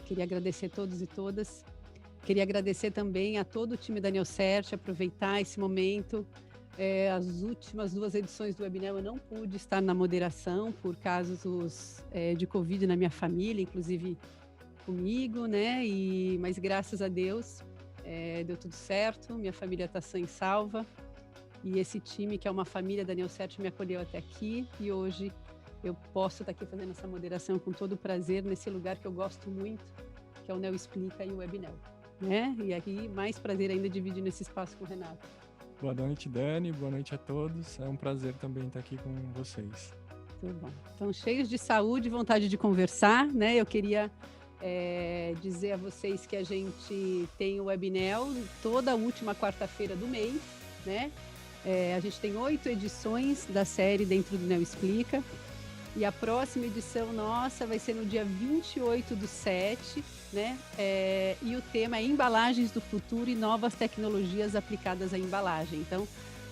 Queria agradecer a todos e todas. Queria agradecer também a todo o time da Neocert, aproveitar esse momento. As últimas 2 edições do Webinel eu não pude estar na moderação por casos de Covid na minha família, inclusive comigo, né? Mas graças a Deus deu tudo certo, minha família está sã e salva. E esse time, que é uma família da Neocert, me acolheu até aqui e hoje eu posso estar aqui fazendo essa moderação com todo prazer nesse lugar que eu gosto muito, que é o Neo Explica e o Webinel, né? E aqui, mais prazer ainda dividindo esse espaço com o Renato. Boa noite, Dani. Boa noite a todos. É um prazer também estar aqui com vocês. Tudo bom. Então, cheios de saúde e vontade de conversar, né? Eu queria dizer a vocês que a gente tem o Webinel toda última quarta-feira do mês, né? A gente tem 8 edições da série dentro do Neo Explica. E a próxima edição nossa vai ser no dia 28/7, né? E o tema é Embalagens do Futuro e Novas Tecnologias Aplicadas à Embalagem. Então,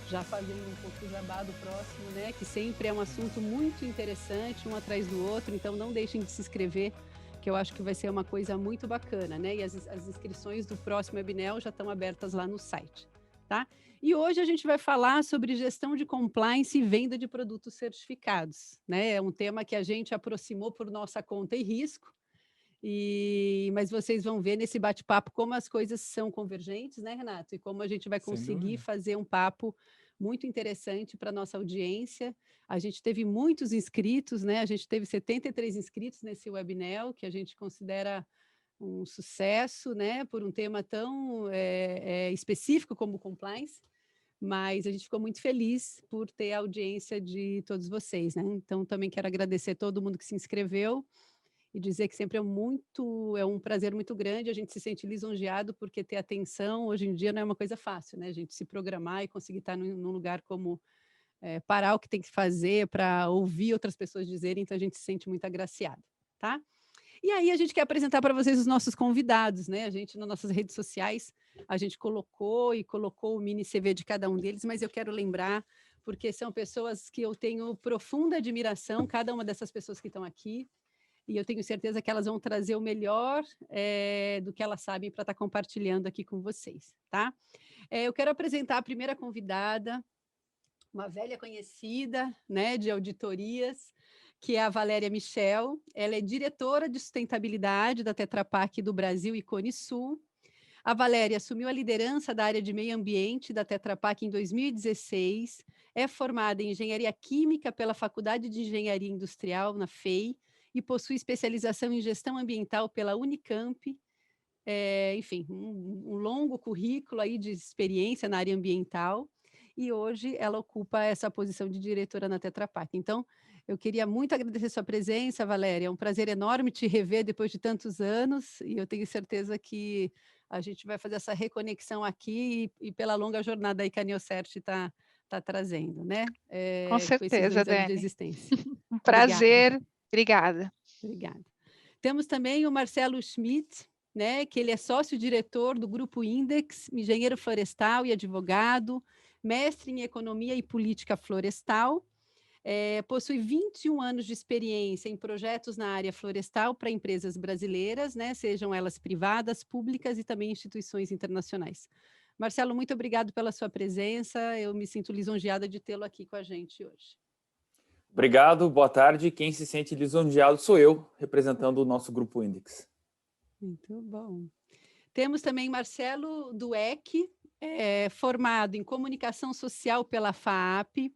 já fazendo um pouco o jabá do próximo, né? Que sempre é um assunto muito interessante, um atrás do outro. Então, não deixem de se inscrever, que eu acho que vai ser uma coisa muito bacana, né? E as inscrições do próximo Webinel já estão abertas lá no site, tá? E hoje a gente vai falar sobre gestão de compliance e venda de produtos certificados, né? É um tema que a gente aproximou por nossa conta e risco, mas vocês vão ver nesse bate-papo como as coisas são convergentes, né, Renato? E como a gente vai conseguir fazer um papo muito interessante para a nossa audiência. A gente teve muitos inscritos, né? A gente teve 73 inscritos nesse Webinel, que a gente considera um sucesso, né? Por um tema tão específico como compliance. Mas a gente ficou muito feliz por ter a audiência de todos vocês, né? Então, também quero agradecer todo mundo que se inscreveu e dizer que sempre é um prazer muito grande, a gente se sente lisonjeado, porque ter atenção hoje em dia não é uma coisa fácil, né? A gente se programar e conseguir estar num lugar como parar o que tem que fazer para ouvir outras pessoas dizerem, então a gente se sente muito agraciado, tá? E aí a gente quer apresentar para vocês os nossos convidados, né? A gente, nas nossas redes sociais, a gente colocou o mini CV de cada um deles, mas eu quero lembrar, porque são pessoas que eu tenho profunda admiração, cada uma dessas pessoas que estão aqui, e eu tenho certeza que elas vão trazer o melhor do que elas sabem para estar compartilhando aqui com vocês, tá? Eu quero apresentar a primeira convidada, uma velha conhecida, né, de auditorias, que é a Valéria Michel. Ela é diretora de sustentabilidade da Tetra Pak do Brasil e Cone Sul. A Valéria assumiu a liderança da área de meio ambiente da Tetra Pak em 2016, é formada em engenharia química pela Faculdade de Engenharia Industrial, na FEI, e possui especialização em gestão ambiental pela Unicamp. Enfim, um longo currículo aí de experiência na área ambiental, e hoje ela ocupa essa posição de diretora na Tetra Pak. Então, eu queria muito agradecer sua presença, Valéria, é um prazer enorme te rever depois de tantos anos, e eu tenho certeza que a gente vai fazer essa reconexão aqui e pela longa jornada aí que a Neocert está trazendo, né? Com Com esses certeza, 2 anos de Dani. existência. Um Obrigada. prazer. Obrigada. Obrigada. Temos também o Marcelo Schmidt, né, que ele é sócio-diretor do Grupo Index, engenheiro florestal e advogado, mestre em Economia e Política Florestal, possui 21 anos de experiência em projetos na área florestal para empresas brasileiras, né, sejam elas privadas, públicas e também instituições internacionais. Marcelo, muito obrigado pela sua presença, eu me sinto lisonjeada de tê-lo aqui com a gente hoje. Obrigado, boa tarde. Quem se sente lisonjeado sou eu, representando o nosso Grupo Index. Muito bom. Temos também Marcelo Dueck, formado em Comunicação Social pela FAAP.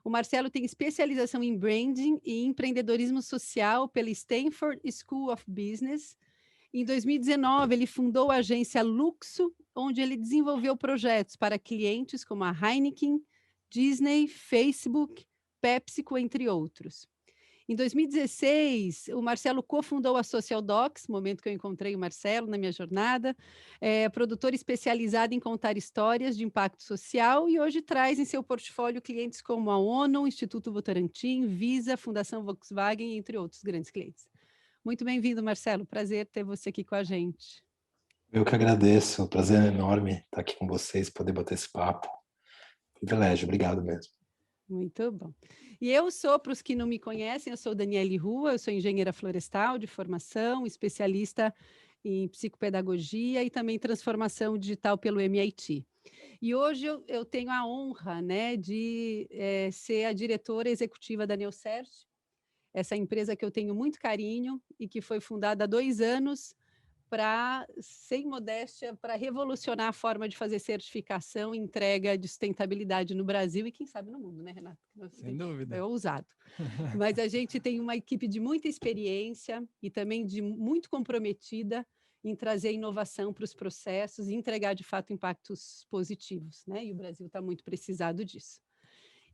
O Marcelo tem especialização em Branding e Empreendedorismo Social pela Stanford School of Business. Em 2019, ele fundou a agência Luxo, onde ele desenvolveu projetos para clientes como a Heineken, Disney, Facebook, PepsiCo, entre outros. Em 2016, o Marcelo cofundou a Social Docs, momento que eu encontrei o Marcelo na minha jornada, produtor especializado em contar histórias de impacto social, e hoje traz em seu portfólio clientes como a ONU, Instituto Votorantim, Visa, Fundação Volkswagen, entre outros grandes clientes. Muito bem-vindo, Marcelo. Prazer ter você aqui com a gente. Eu que agradeço. Prazer enorme estar aqui com vocês, poder bater esse papo. Privilégio. Obrigado mesmo. Muito bom. E eu sou, para os que não me conhecem, eu sou Daniele Rua, eu sou engenheira florestal de formação, especialista em psicopedagogia e também transformação digital pelo MIT. E hoje eu tenho a honra, né, de ser a diretora executiva da Neocert, essa empresa que eu tenho muito carinho e que foi fundada há 2 anos para, sem modéstia, para revolucionar a forma de fazer certificação e entrega de sustentabilidade no Brasil e, quem sabe, no mundo, né, Renato? Sem dúvida. É ousado. Mas a gente tem uma equipe de muita experiência e também de muito comprometida em trazer inovação para os processos e entregar, de fato, impactos positivos, né? E o Brasil está muito precisado disso.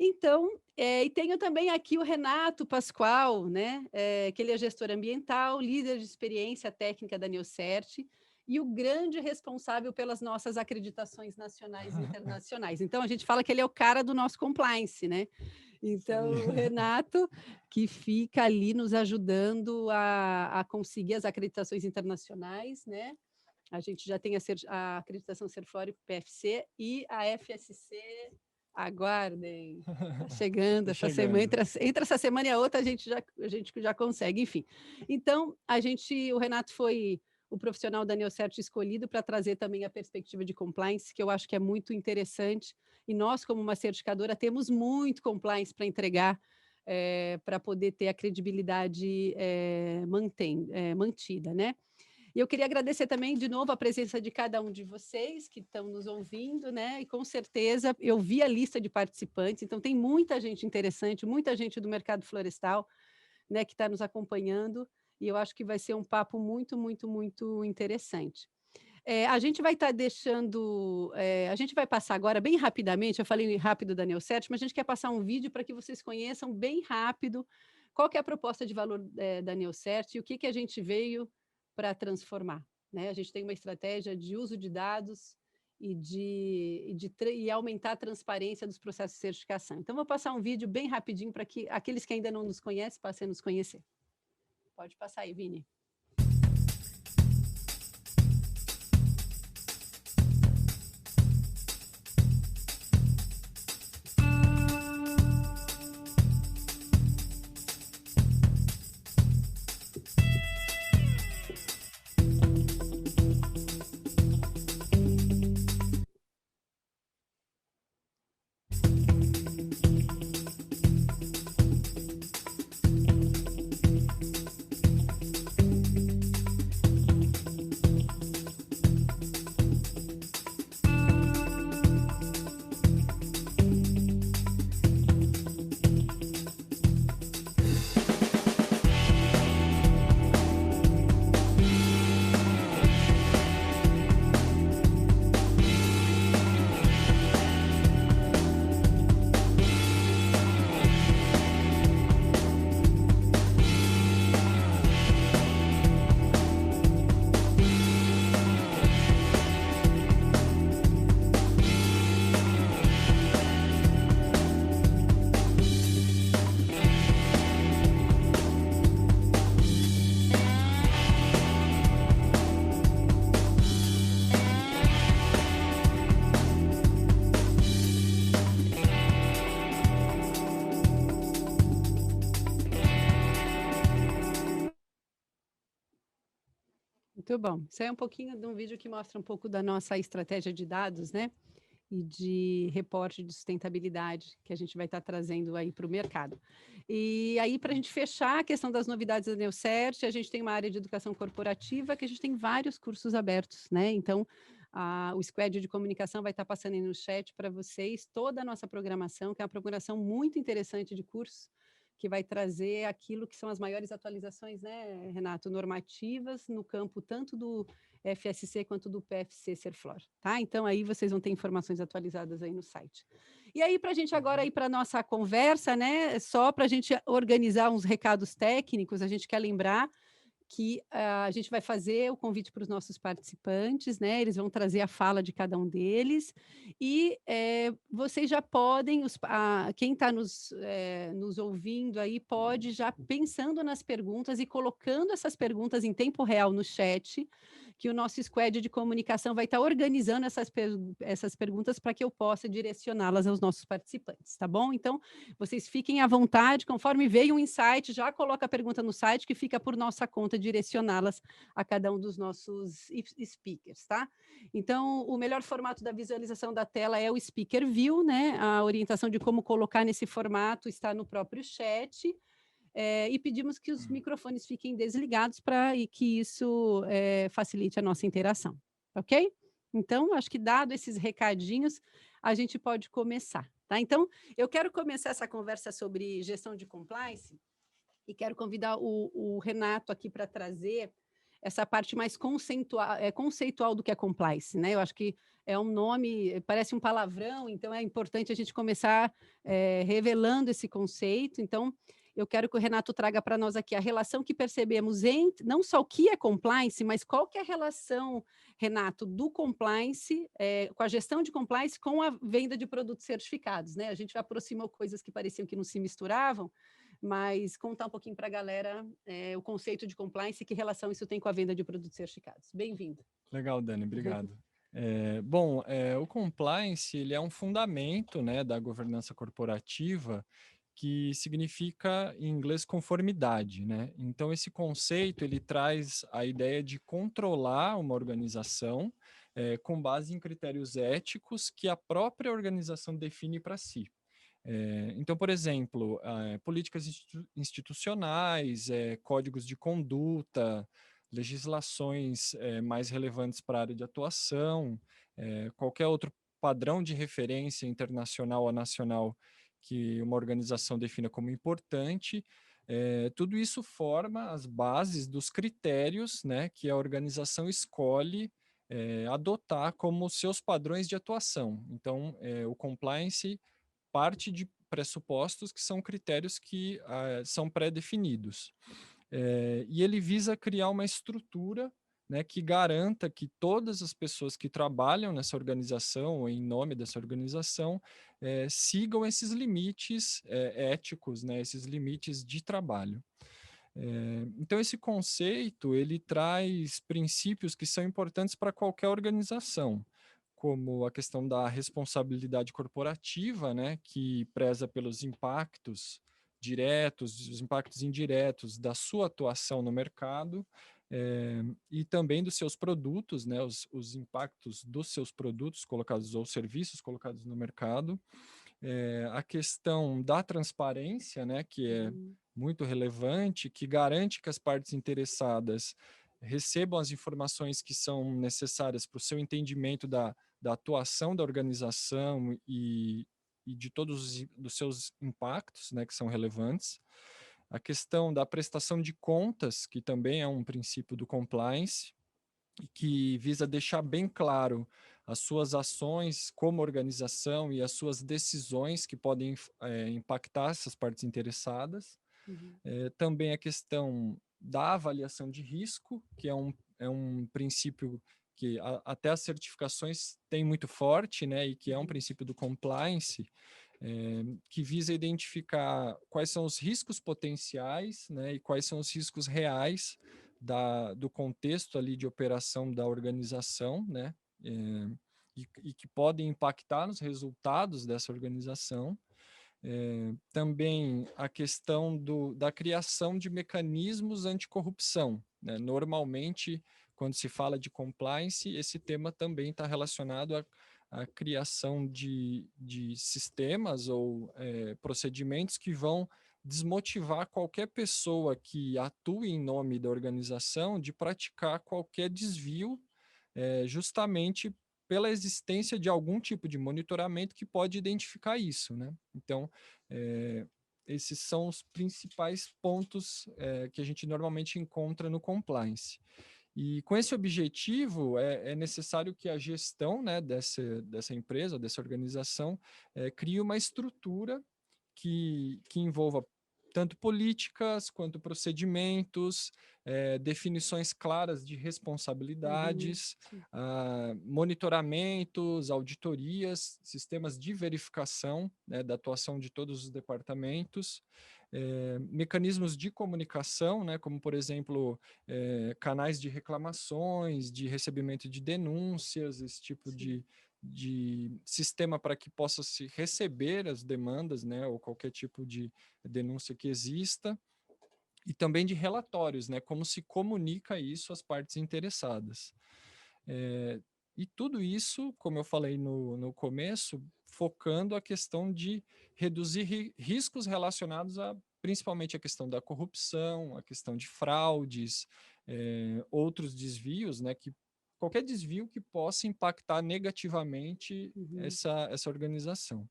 Então, e tenho também aqui o Renato Pascoal, né? Que ele é gestor ambiental, líder de experiência técnica da Neocert e o grande responsável pelas nossas acreditações nacionais e internacionais. Então, a gente fala que ele é o cara do nosso compliance, né? Então, o Renato, que fica ali nos ajudando a conseguir as acreditações internacionais, né? A gente já tem a acreditação Serfório PFC e a FSC. Aguardem, tá chegando essa semana, entre essa semana e a outra a gente já consegue, enfim. Então, o Renato foi o profissional da Neocert escolhido para trazer também a perspectiva de compliance, que eu acho que é muito interessante, e nós, como uma certificadora, temos muito compliance para entregar, para poder ter a credibilidade mantida, né? E eu queria agradecer também, de novo, a presença de cada um de vocês que estão nos ouvindo, né? E com certeza eu vi a lista de participantes, então tem muita gente interessante, muita gente do mercado florestal, né, que está nos acompanhando, e eu acho que vai ser um papo muito, muito, muito interessante. A gente vai estar deixando, a gente vai passar agora bem rapidamente, eu falei rápido da Neocert, mas a gente quer passar um vídeo para que vocês conheçam bem rápido qual que é a proposta de valor da Neocert e o que a gente veio para transformar, né? A gente tem uma estratégia de uso de dados e aumentar a transparência dos processos de certificação. Então, vou passar um vídeo bem rapidinho para que aqueles que ainda não nos conhecem passem a nos conhecer. Pode passar aí, Vini. Muito bom. Isso aí é um pouquinho de um vídeo que mostra um pouco da nossa estratégia de dados, né? E de reporte de sustentabilidade que a gente vai estar trazendo aí para o mercado. E aí, para a gente fechar a questão das novidades da Neocert, a gente tem uma área de educação corporativa que a gente tem vários cursos abertos, né? Então, o Squad de comunicação vai estar passando aí no chat para vocês toda a nossa programação, que é uma programação muito interessante de cursos, que vai trazer aquilo que são as maiores atualizações, né, Renato, normativas no campo tanto do FSC quanto do PFC Serflor, tá? Então, aí vocês vão ter informações atualizadas aí no site. E aí, para a gente agora ir para a nossa conversa, né, só para a gente organizar uns recados técnicos, a gente quer lembrar que a gente vai fazer o convite para os nossos participantes, né? Eles vão trazer a fala de cada um deles e vocês já podem, quem está nos ouvindo aí pode já pensando nas perguntas e colocando essas perguntas em tempo real no chat, que o nosso squad de comunicação vai estar organizando essas perguntas para que eu possa direcioná-las aos nossos participantes, tá bom? Então, vocês fiquem à vontade, conforme veio um insight, já coloca a pergunta no site, que fica por nossa conta direcioná-las a cada um dos nossos speakers, tá? Então, o melhor formato da visualização da tela é o Speaker View, né? A orientação de como colocar nesse formato está no próprio chat. E pedimos que os microfones fiquem desligados para que isso facilite a nossa interação, ok? Então, acho que dado esses recadinhos, a gente pode começar, tá? Então, eu quero começar essa conversa sobre gestão de compliance e quero convidar o Renato aqui para trazer essa parte mais conceitual do que é compliance, né? Eu acho que é um nome, parece um palavrão, então é importante a gente começar revelando esse conceito. Então, eu quero que o Renato traga para nós aqui a relação que percebemos entre, não só o que é compliance, mas qual que é a relação, Renato, do compliance, com a gestão de compliance com a venda de produtos certificados, né? A gente aproximou coisas que pareciam que não se misturavam, mas contar um pouquinho para a galera o conceito de compliance e que relação isso tem com a venda de produtos certificados. Bem-vindo. Legal, Dani, obrigado. O compliance ele é um fundamento, né, da governança corporativa, que significa, em inglês, conformidade, né? Então, esse conceito, ele traz a ideia de controlar uma organização com base em critérios éticos que a própria organização define para si. Então, por exemplo, políticas institucionais, códigos de conduta, legislações mais relevantes para a área de atuação, qualquer outro padrão de referência internacional ou nacional que uma organização defina como importante, tudo isso forma as bases dos critérios, né, que a organização escolhe adotar como seus padrões de atuação. Então, o compliance parte de pressupostos que são critérios que são pré-definidos. E ele visa criar uma estrutura, né, que garanta que todas as pessoas que trabalham nessa organização ou em nome dessa organização sigam esses limites éticos, né, esses limites de trabalho. Então, esse conceito ele traz princípios que são importantes para qualquer organização, como a questão da responsabilidade corporativa, né, que preza pelos impactos diretos, os impactos indiretos da sua atuação no mercado, e também dos seus produtos, né, os impactos dos seus produtos colocados ou serviços colocados no mercado. A questão da transparência, né, que é muito relevante, que garante que as partes interessadas recebam as informações que são necessárias para o seu entendimento da atuação da organização e de todos os seus impactos, né, que são relevantes. A questão da prestação de contas, que também é um princípio do compliance, que visa deixar bem claro as suas ações como organização e as suas decisões que podem impactar essas partes interessadas. Também a questão da avaliação de risco, que é um princípio que até as certificações têm muito forte, né, e que é um princípio do compliance, que visa identificar quais são os riscos potenciais, né, e quais são os riscos reais do contexto ali de operação da organização, né, e que podem impactar nos resultados dessa organização. Também a questão da criação de mecanismos anticorrupção, né? Normalmente, quando se fala de compliance, esse tema também está relacionado à criação de sistemas ou procedimentos que vão desmotivar qualquer pessoa que atue em nome da organização de praticar qualquer desvio, justamente pela existência de algum tipo de monitoramento que pode identificar isso, né? Então, esses são os principais pontos que a gente normalmente encontra no compliance. E com esse objetivo, é necessário que a gestão, né, dessa empresa, dessa organização, crie uma estrutura que envolva tanto políticas quanto procedimentos, definições claras de responsabilidades, monitoramentos, auditorias, sistemas de verificação, né, da atuação de todos os departamentos, mecanismos de comunicação, né, como, por exemplo, canais de reclamações, de recebimento de denúncias, esse tipo de sistema para que possa se receber as demandas, né, ou qualquer tipo de denúncia que exista, e também de relatórios, né, como se comunica isso às partes interessadas. E tudo isso, como eu falei no começo, focando a questão de reduzir riscos relacionados principalmente a questão da corrupção, a questão de fraudes, outros desvios, né, qualquer desvio que possa impactar negativamente essa organização.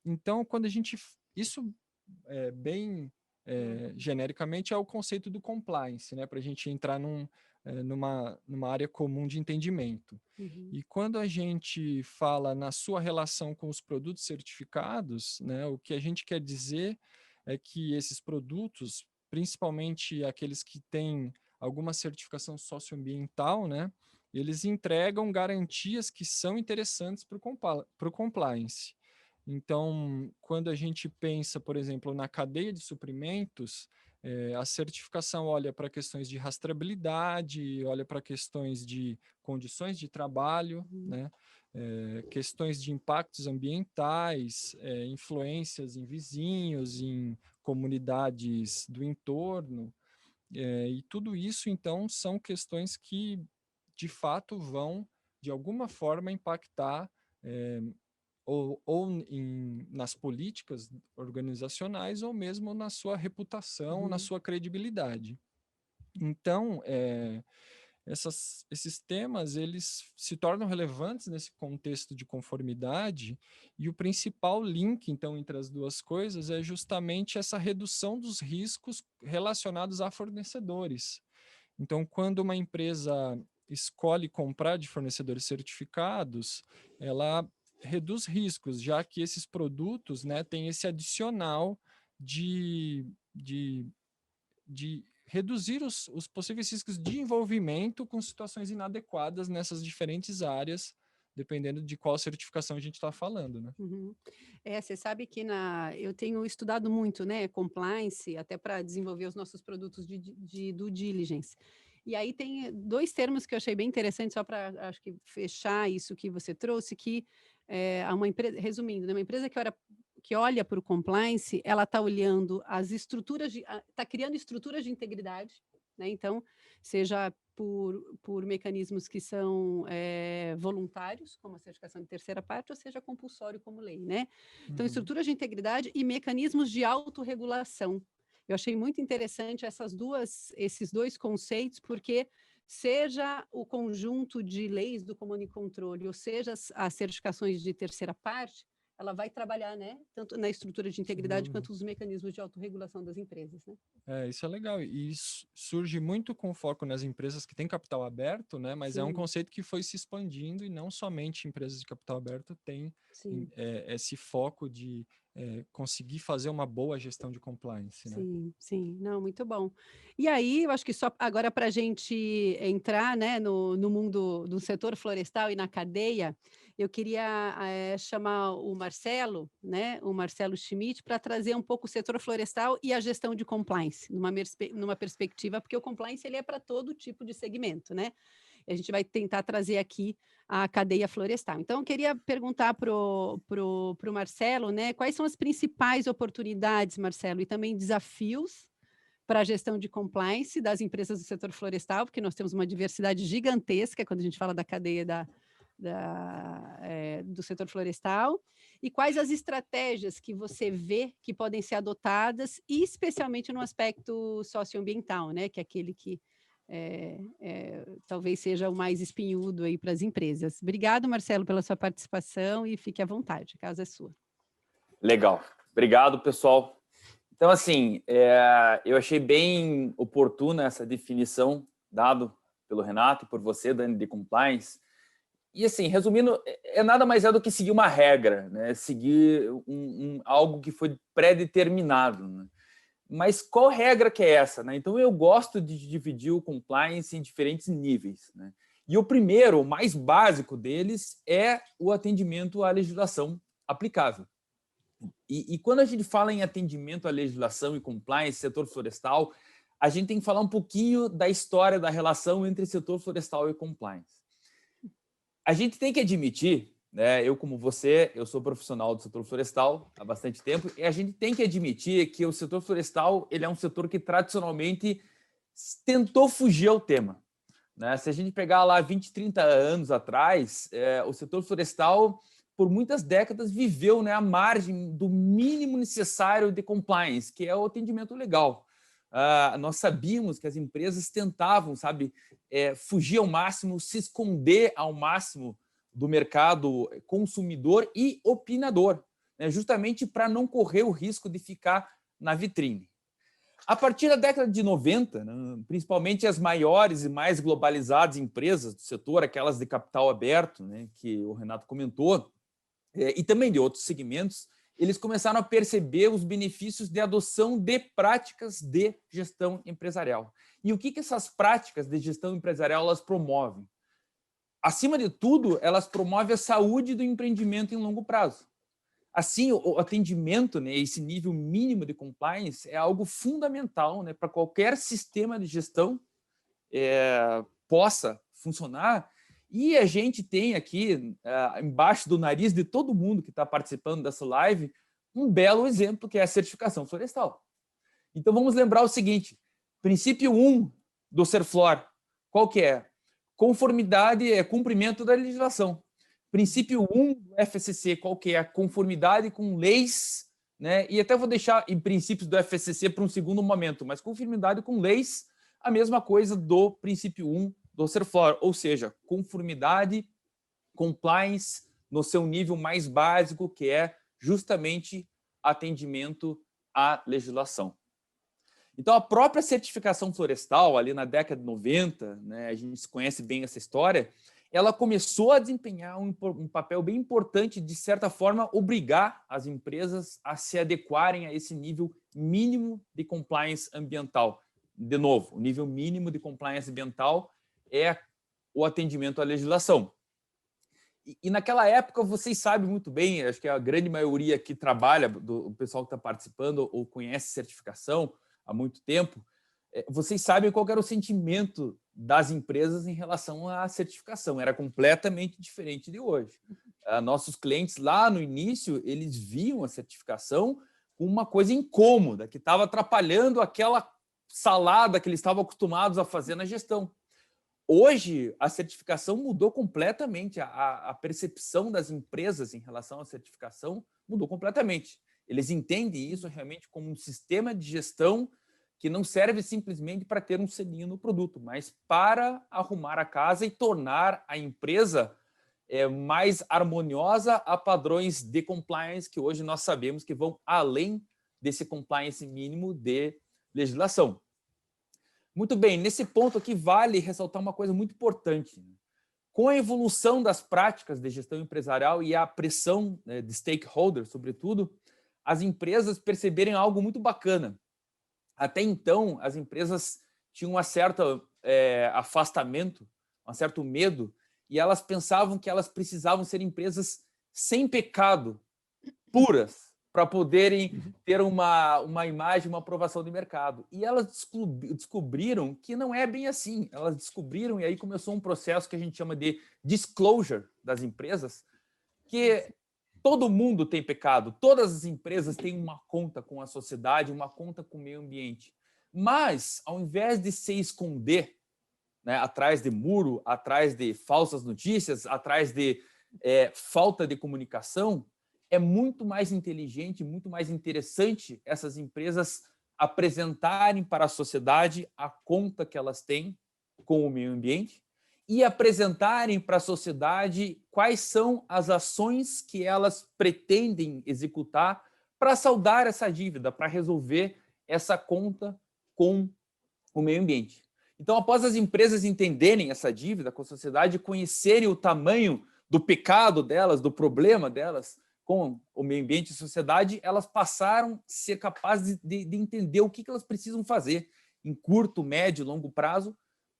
Então, quando a gente... Isso bem genericamente é o conceito do compliance, né, para a gente entrar numa área comum de entendimento. E quando a gente fala na sua relação com os produtos certificados, né, o que a gente quer dizer é que esses produtos, principalmente aqueles que têm alguma certificação socioambiental, né, eles entregam garantias que são interessantes para o compliance. Então, quando a gente pensa, por exemplo, na cadeia de suprimentos, a certificação olha para questões de rastreabilidade, olha para questões de condições de trabalho, né? Questões de impactos ambientais, influências em vizinhos, em comunidades do entorno, e tudo isso, então, são questões que, de fato, vão, de alguma forma, impactar nas políticas organizacionais ou mesmo na sua reputação, na sua credibilidade. Então, esses temas, eles se tornam relevantes nesse contexto de conformidade, e o principal link, então, entre as duas coisas é justamente essa redução dos riscos relacionados a fornecedores. Então, quando uma empresa escolhe comprar de fornecedores certificados, ela reduz riscos, já que esses produtos, né, têm esse adicional de reduzir os possíveis riscos de envolvimento com situações inadequadas nessas diferentes áreas, dependendo de qual certificação a gente está falando, né? Você sabe que eu tenho estudado muito, né, compliance, até para desenvolver os nossos produtos de due diligence. E aí tem dois termos que eu achei bem interessantes, só para, acho que, fechar isso que você trouxe, que uma empresa, resumindo, né, uma empresa que olha para o compliance, ela está olhando as estruturas, está criando estruturas de integridade, né? Então, seja por mecanismos que são voluntários, como a certificação de terceira parte, ou seja, compulsório como lei, né? Então, estruturas de integridade e mecanismos de autorregulação. Eu achei muito interessante esses dois conceitos, porque seja o conjunto de leis do comando e controle, ou seja, as certificações de terceira parte, ela vai trabalhar, né, tanto na estrutura de integridade quanto os mecanismos de autorregulação das empresas, né? Isso é legal, e isso surge muito com foco nas empresas que têm capital aberto, né? Mas é um conceito que foi se expandindo, e não somente empresas de capital aberto têm esse foco de conseguir fazer uma boa gestão de compliance, né? Sim, não, muito bom. E aí, eu acho que só agora para a gente entrar, né, no mundo do setor florestal e na cadeia, eu queria chamar o Marcelo, né, o Marcelo Schmidt, para trazer um pouco o setor florestal e a gestão de compliance, numa perspectiva, porque o compliance ele é para todo tipo de segmento, né? A gente vai tentar trazer aqui a cadeia florestal. Então, eu queria perguntar para o Marcelo, né, quais são as principais oportunidades, Marcelo, e também desafios para a gestão de compliance das empresas do setor florestal, porque nós temos uma diversidade gigantesca quando a gente fala da cadeia do setor florestal, e quais as estratégias que você vê que podem ser adotadas, e especialmente no aspecto socioambiental, né, que é aquele que talvez seja o mais espinhudo aí para as empresas. Obrigado, Marcelo, pela sua participação, e fique à vontade, a casa é sua. Legal. Obrigado, pessoal. Então, assim, eu achei bem oportuna essa definição dada pelo Renato e por você, Dani, de compliance. E assim, resumindo, nada mais do que seguir uma regra, né? Seguir algo que foi pré-determinado, né? Mas qual regra que é essa, né? Então eu gosto de dividir o compliance em diferentes níveis, né? E o primeiro, o mais básico deles, é o atendimento à legislação aplicável. E quando a gente fala em atendimento à legislação e compliance, setor florestal, a gente tem que falar um pouquinho da história da relação entre setor florestal e compliance. A gente tem que admitir, né, eu como você, eu sou profissional do setor florestal há bastante tempo, e a gente tem que admitir que o setor florestal ele é um setor que tradicionalmente tentou fugir ao tema, né? Se a gente pegar lá 20, 30 anos atrás, o setor florestal, por muitas décadas, viveu, né, à margem do mínimo necessário de compliance, que é o atendimento legal. Nós sabíamos que as empresas tentavam, sabe, fugir ao máximo, se esconder ao máximo do mercado consumidor e opinador, né, justamente para não correr o risco de ficar na vitrine. A partir da década de 90, né, principalmente as maiores e mais globalizadas empresas do setor, aquelas de capital aberto, né, que o Renato comentou, e também de outros segmentos, eles começaram a perceber os benefícios de adoção de práticas de gestão empresarial. E o que essas práticas de gestão empresarial elas promovem? Acima de tudo, elas promovem a saúde do empreendimento em longo prazo. Assim, o atendimento, né, esse nível mínimo de compliance é algo fundamental, né, para qualquer sistema de gestão possa funcionar. E a gente tem aqui, embaixo do nariz de todo mundo que está participando dessa live, um belo exemplo que é a certificação florestal. Então, vamos lembrar o seguinte, princípio 1 do Serflor, qual que é? Conformidade é cumprimento da legislação. Princípio 1 do FCC, qual que é? A conformidade com leis, né? E até vou deixar em princípios do FCC para um segundo momento, mas conformidade com leis, a mesma coisa do princípio 1 do Serflor, ou seja, conformidade, compliance no seu nível mais básico, que é justamente atendimento à legislação. Então, a própria certificação florestal, ali na década de 90, né, a gente conhece bem essa história, ela começou a desempenhar um papel bem importante, de certa forma, obrigar as empresas a se adequarem a esse nível mínimo de compliance ambiental. De novo, o nível mínimo de compliance ambiental é o atendimento à legislação. E naquela época, vocês sabem muito bem, acho que a grande maioria que trabalha, do pessoal que está participando ou conhece certificação há muito tempo, vocês sabem qual era o sentimento das empresas em relação à certificação. Era completamente diferente de hoje. Nossos clientes lá no início, eles viam a certificação como uma coisa incômoda, que estava atrapalhando aquela salada que eles estavam acostumados a fazer na gestão. Hoje, a certificação mudou completamente, a percepção das empresas em relação à certificação mudou completamente. Eles entendem isso realmente como um sistema de gestão que não serve simplesmente para ter um selinho no produto, mas para arrumar a casa e tornar a empresa mais harmoniosa a padrões de compliance que hoje nós sabemos que vão além desse compliance mínimo de legislação. Muito bem, nesse ponto aqui vale ressaltar uma coisa muito importante. Com a evolução das práticas de gestão empresarial e a pressão de stakeholders, sobretudo, as empresas perceberem algo muito bacana. Até então, as empresas tinham um certo afastamento, um certo medo, e elas pensavam que elas precisavam ser empresas sem pecado, puras, para poderem ter uma imagem, uma aprovação de mercado. E elas descobriram que não é bem assim. Elas descobriram, e aí começou um processo que a gente chama de disclosure das empresas, que todo mundo tem pecado, todas as empresas têm uma conta com a sociedade, uma conta com o meio ambiente. Mas, ao invés de se esconder, né, atrás de muro, atrás de falsas notícias, atrás de falta de comunicação, é muito mais inteligente, muito mais interessante essas empresas apresentarem para a sociedade a conta que elas têm com o meio ambiente e apresentarem para a sociedade quais são as ações que elas pretendem executar para saldar essa dívida, para resolver essa conta com o meio ambiente. Então, após as empresas entenderem essa dívida com a sociedade, conhecerem o tamanho do pecado delas, do problema delas com o meio ambiente e a sociedade, elas passaram a ser capazes de entender o que elas precisam fazer em curto, médio e longo prazo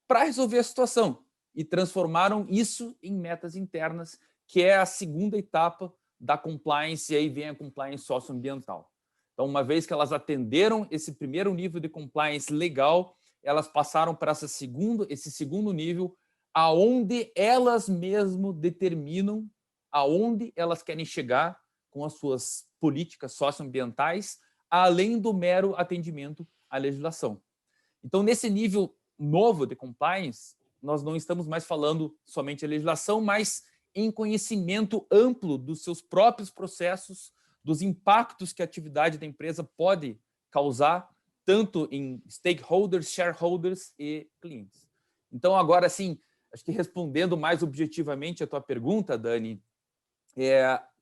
para resolver a situação e transformaram isso em metas internas, que é a segunda etapa da compliance, e aí vem a compliance socioambiental. Então, uma vez que elas atenderam esse primeiro nível de compliance legal, elas passaram para esse segundo nível, aonde elas mesmo determinam aonde elas querem chegar com as suas políticas socioambientais, além do mero atendimento à legislação. Então, nesse nível novo de compliance, nós não estamos mais falando somente de legislação, mas em conhecimento amplo dos seus próprios processos, dos impactos que a atividade da empresa pode causar, tanto em stakeholders, shareholders e clientes. Então, agora sim, acho que respondendo mais objetivamente a tua pergunta, Dani,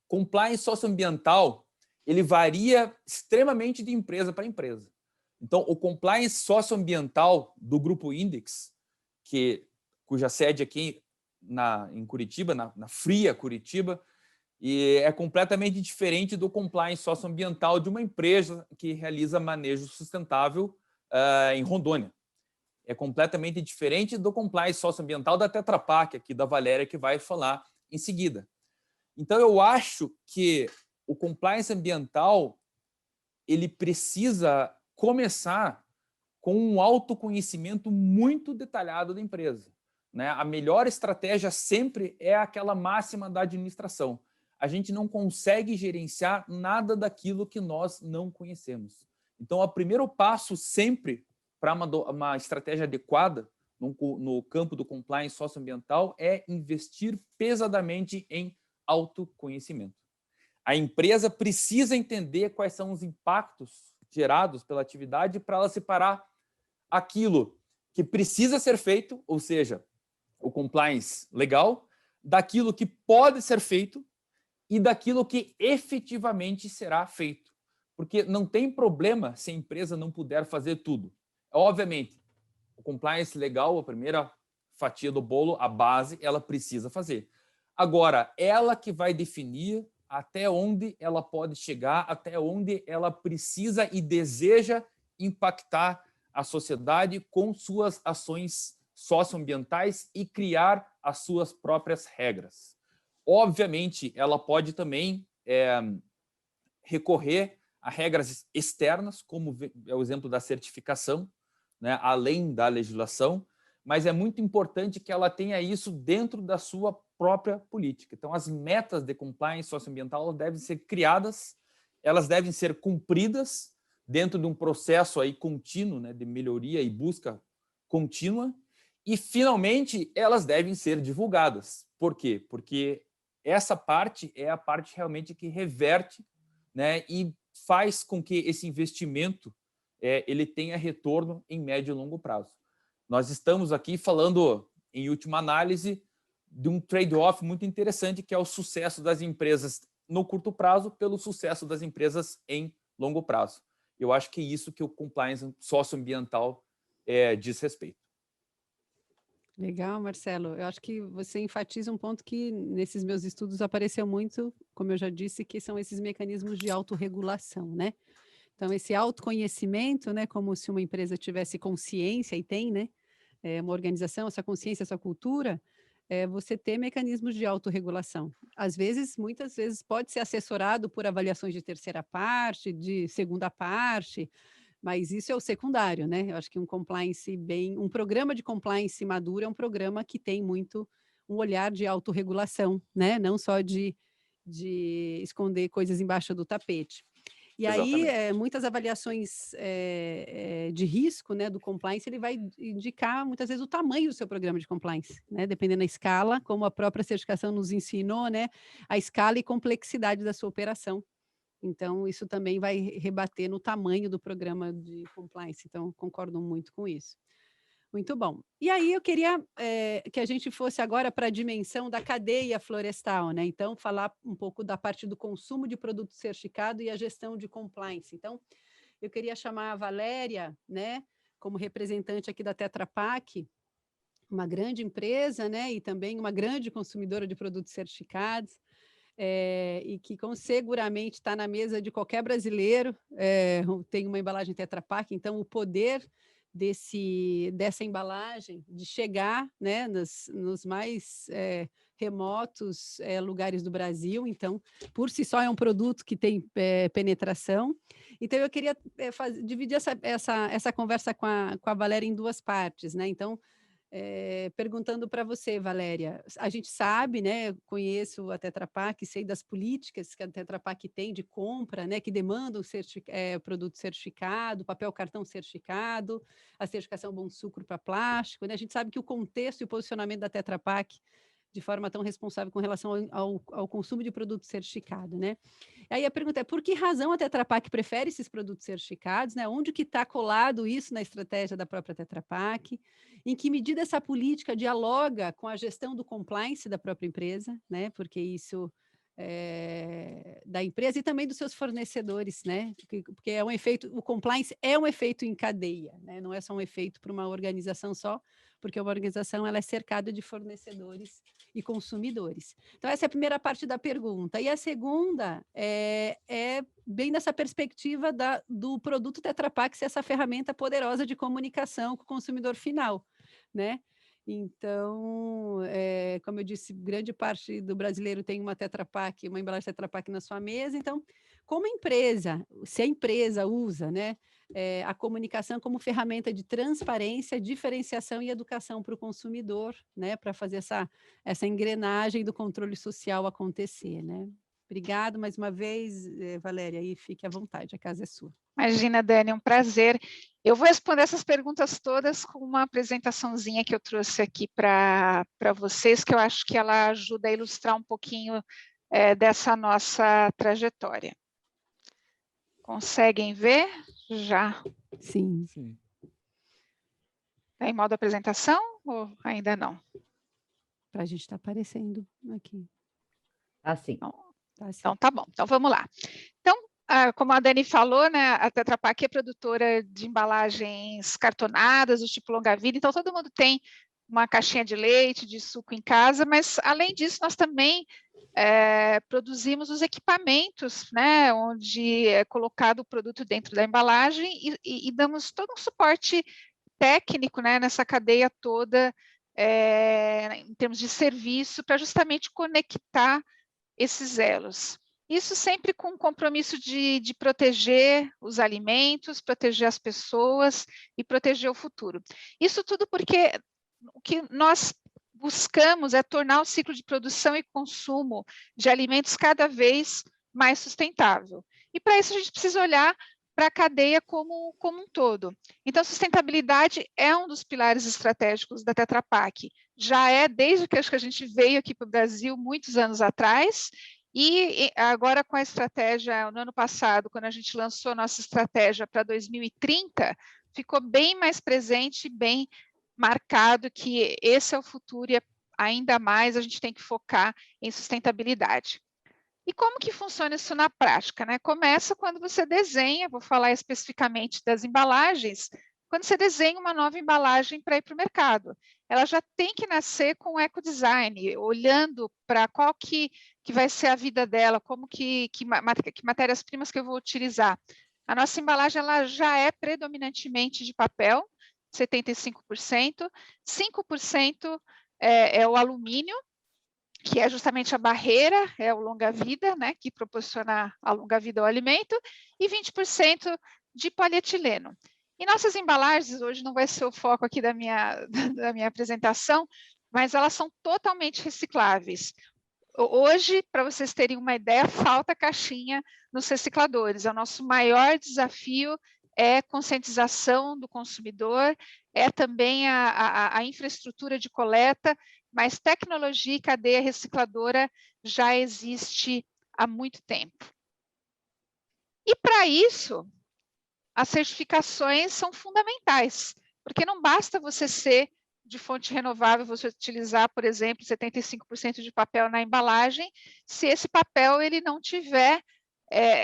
compliance socioambiental, ele varia extremamente de empresa para empresa. Então, o compliance socioambiental do Grupo Index, cuja sede aqui em Curitiba, na Fria Curitiba, e é completamente diferente do compliance socioambiental de uma empresa que realiza manejo sustentável em Rondônia. É completamente diferente do compliance socioambiental da Tetra Pak, aqui da Valéria, que vai falar em seguida. Então, eu acho que o compliance ambiental ele precisa começar com um autoconhecimento muito detalhado da empresa, né? A melhor estratégia sempre é aquela máxima da administração. A gente não consegue gerenciar nada daquilo que nós não conhecemos. Então, o primeiro passo sempre para uma estratégia adequada no campo do compliance socioambiental é investir pesadamente em autoconhecimento. A empresa precisa entender quais são os impactos gerados pela atividade para ela separar aquilo que precisa ser feito, ou seja, o compliance legal, daquilo que pode ser feito e daquilo que efetivamente será feito. Porque não tem problema se a empresa não puder fazer tudo. Obviamente, o compliance legal, a primeira fatia do bolo, a base, ela precisa fazer. Agora, ela que vai definir até onde ela pode chegar, até onde ela precisa e deseja impactar a sociedade com suas ações socioambientais e criar as suas próprias regras. Obviamente, ela pode também recorrer a regras externas, como é o exemplo da certificação, né, além da legislação, mas é muito importante que ela tenha isso dentro da sua própria política. Então, as metas de compliance socioambiental devem ser criadas, elas devem ser cumpridas dentro de um processo aí contínuo, né, de melhoria e busca contínua, e, finalmente, elas devem ser divulgadas. Por quê? Porque essa parte é a parte realmente que reverte, né, e faz com que esse investimento ele tenha retorno em médio e longo prazo. Nós estamos aqui falando, em última análise, de um trade-off muito interessante, que é o sucesso das empresas no curto prazo pelo sucesso das empresas em longo prazo. Eu acho que é isso que o compliance socioambiental diz respeito. Legal, Marcelo. Eu acho que você enfatiza um ponto que nesses meus estudos apareceu muito, como eu já disse, que são esses mecanismos de autorregulação, né? Então, esse autoconhecimento, né, como se uma empresa tivesse consciência, e tem, né, uma organização, essa consciência, essa cultura, você ter mecanismos de autorregulação. Às vezes, muitas vezes, pode ser assessorado por avaliações de terceira parte, de segunda parte, mas isso é o secundário, né? Eu acho que um programa de compliance maduro é um programa que tem muito um olhar de autorregulação, né? Não só de esconder coisas embaixo do tapete. E aí, muitas avaliações de risco, né, do compliance, ele vai indicar, muitas vezes, o tamanho do seu programa de compliance, né, dependendo da escala, como a própria certificação nos ensinou, né, a escala e complexidade da sua operação. Então, isso também vai rebater no tamanho do programa de compliance. Então, concordo muito com isso. Muito bom. E aí eu queria que a gente fosse agora para a dimensão da cadeia florestal, né? Então, falar um pouco da parte do consumo de produto certificado e a gestão de compliance. Então, eu queria chamar a Valéria, né, como representante aqui da Tetra Pak, uma grande empresa, né, e também uma grande consumidora de produtos certificados, e que seguramente está na mesa de qualquer brasileiro, tem uma embalagem Tetra Pak, então o poder dessa embalagem de chegar, né, nos mais remotos lugares do Brasil, então, por si só é um produto que tem penetração. Então, eu queria dividir essa conversa com a Valéria em duas partes, né? Então, perguntando para você, Valéria, a gente sabe, né, conheço a Tetra Pak, sei das políticas que a Tetra Pak tem de compra, né, que demandam produto certificado, papel cartão certificado, a certificação Bom Sucro para plástico, né? A gente sabe que o contexto e o posicionamento da Tetra Pak de forma tão responsável com relação ao consumo de produto certificado, né? Aí a pergunta é, por que razão a Tetra Pak prefere esses produtos certificados, né? Onde que está colado isso na estratégia da própria Tetra Pak? Em que medida essa política dialoga com a gestão do compliance da própria empresa, né? Porque isso da empresa e também dos seus fornecedores, né? Porque é um efeito, o compliance é um efeito em cadeia, né? Não é só um efeito para uma organização só, porque uma organização ela é cercada de fornecedores e consumidores. Então, essa é a primeira parte da pergunta. E a segunda é bem nessa perspectiva do produto Tetra Pak ser essa ferramenta poderosa de comunicação com o consumidor final, né? Então, como eu disse, grande parte do brasileiro tem uma Tetra Pak, uma embalagem Tetra Pak na sua mesa. Então, como empresa, se a empresa usa, né, a comunicação como ferramenta de transparência, diferenciação e educação para o consumidor, né, para fazer essa engrenagem do controle social acontecer, né? Obrigado mais uma vez, Valéria, e fique à vontade, a casa é sua. Imagina, Dani, um prazer. Eu vou responder essas perguntas todas com uma apresentaçãozinha que eu trouxe aqui para vocês, que eu acho que ela ajuda a ilustrar um pouquinho dessa nossa trajetória. Conseguem ver? Já? Sim. Sim. Está em modo apresentação ou ainda não? Para a gente está aparecendo aqui. Assim. Então, tá bom. Então, vamos lá. Então, como a Dani falou, né, a Tetra Pak é produtora de embalagens cartonadas, do tipo longa-vida, então todo mundo tem uma caixinha de leite, de suco em casa, mas, além disso, nós também produzimos os equipamentos, né, onde é colocado o produto dentro da embalagem e damos todo um suporte técnico, né, nessa cadeia toda, em termos de serviço, para justamente conectar esses elos. Isso sempre com o compromisso de proteger os alimentos, proteger as pessoas e proteger o futuro. Isso tudo porque o que nós buscamos é tornar o ciclo de produção e consumo de alimentos cada vez mais sustentável. E para isso a gente precisa olhar para a cadeia como um todo. Então, sustentabilidade é um dos pilares estratégicos da Tetra Pak. Já desde que acho que a gente veio aqui para o Brasil muitos anos atrás, e agora com a estratégia, no ano passado, quando a gente lançou a nossa estratégia para 2030, ficou bem mais presente, bem marcado que esse é o futuro e ainda mais a gente tem que focar em sustentabilidade. E como que funciona isso na prática, né? Começa quando você desenha, vou falar especificamente das embalagens, quando você desenha uma nova embalagem para ir para o mercado. Ela já tem que nascer com ecodesign, olhando para qual que vai ser a vida dela, como que matérias-primas que eu vou utilizar. A nossa embalagem ela já é predominantemente de papel, 75%, 5% é o alumínio, que é justamente a barreira, é o longa-vida, né, que proporciona a longa-vida ao alimento, e 20% de polietileno. E nossas embalagens, hoje não vai ser o foco aqui da minha apresentação, mas elas são totalmente recicláveis. Hoje, para vocês terem uma ideia, falta caixinha nos recicladores. O nosso maior desafio é conscientização do consumidor, é também a infraestrutura de coleta, mas tecnologia e cadeia recicladora já existe há muito tempo. E para isso, as certificações são fundamentais, porque não basta você ser de fonte renovável, você utilizar, por exemplo, 75% de papel na embalagem, se esse papel ele não tiver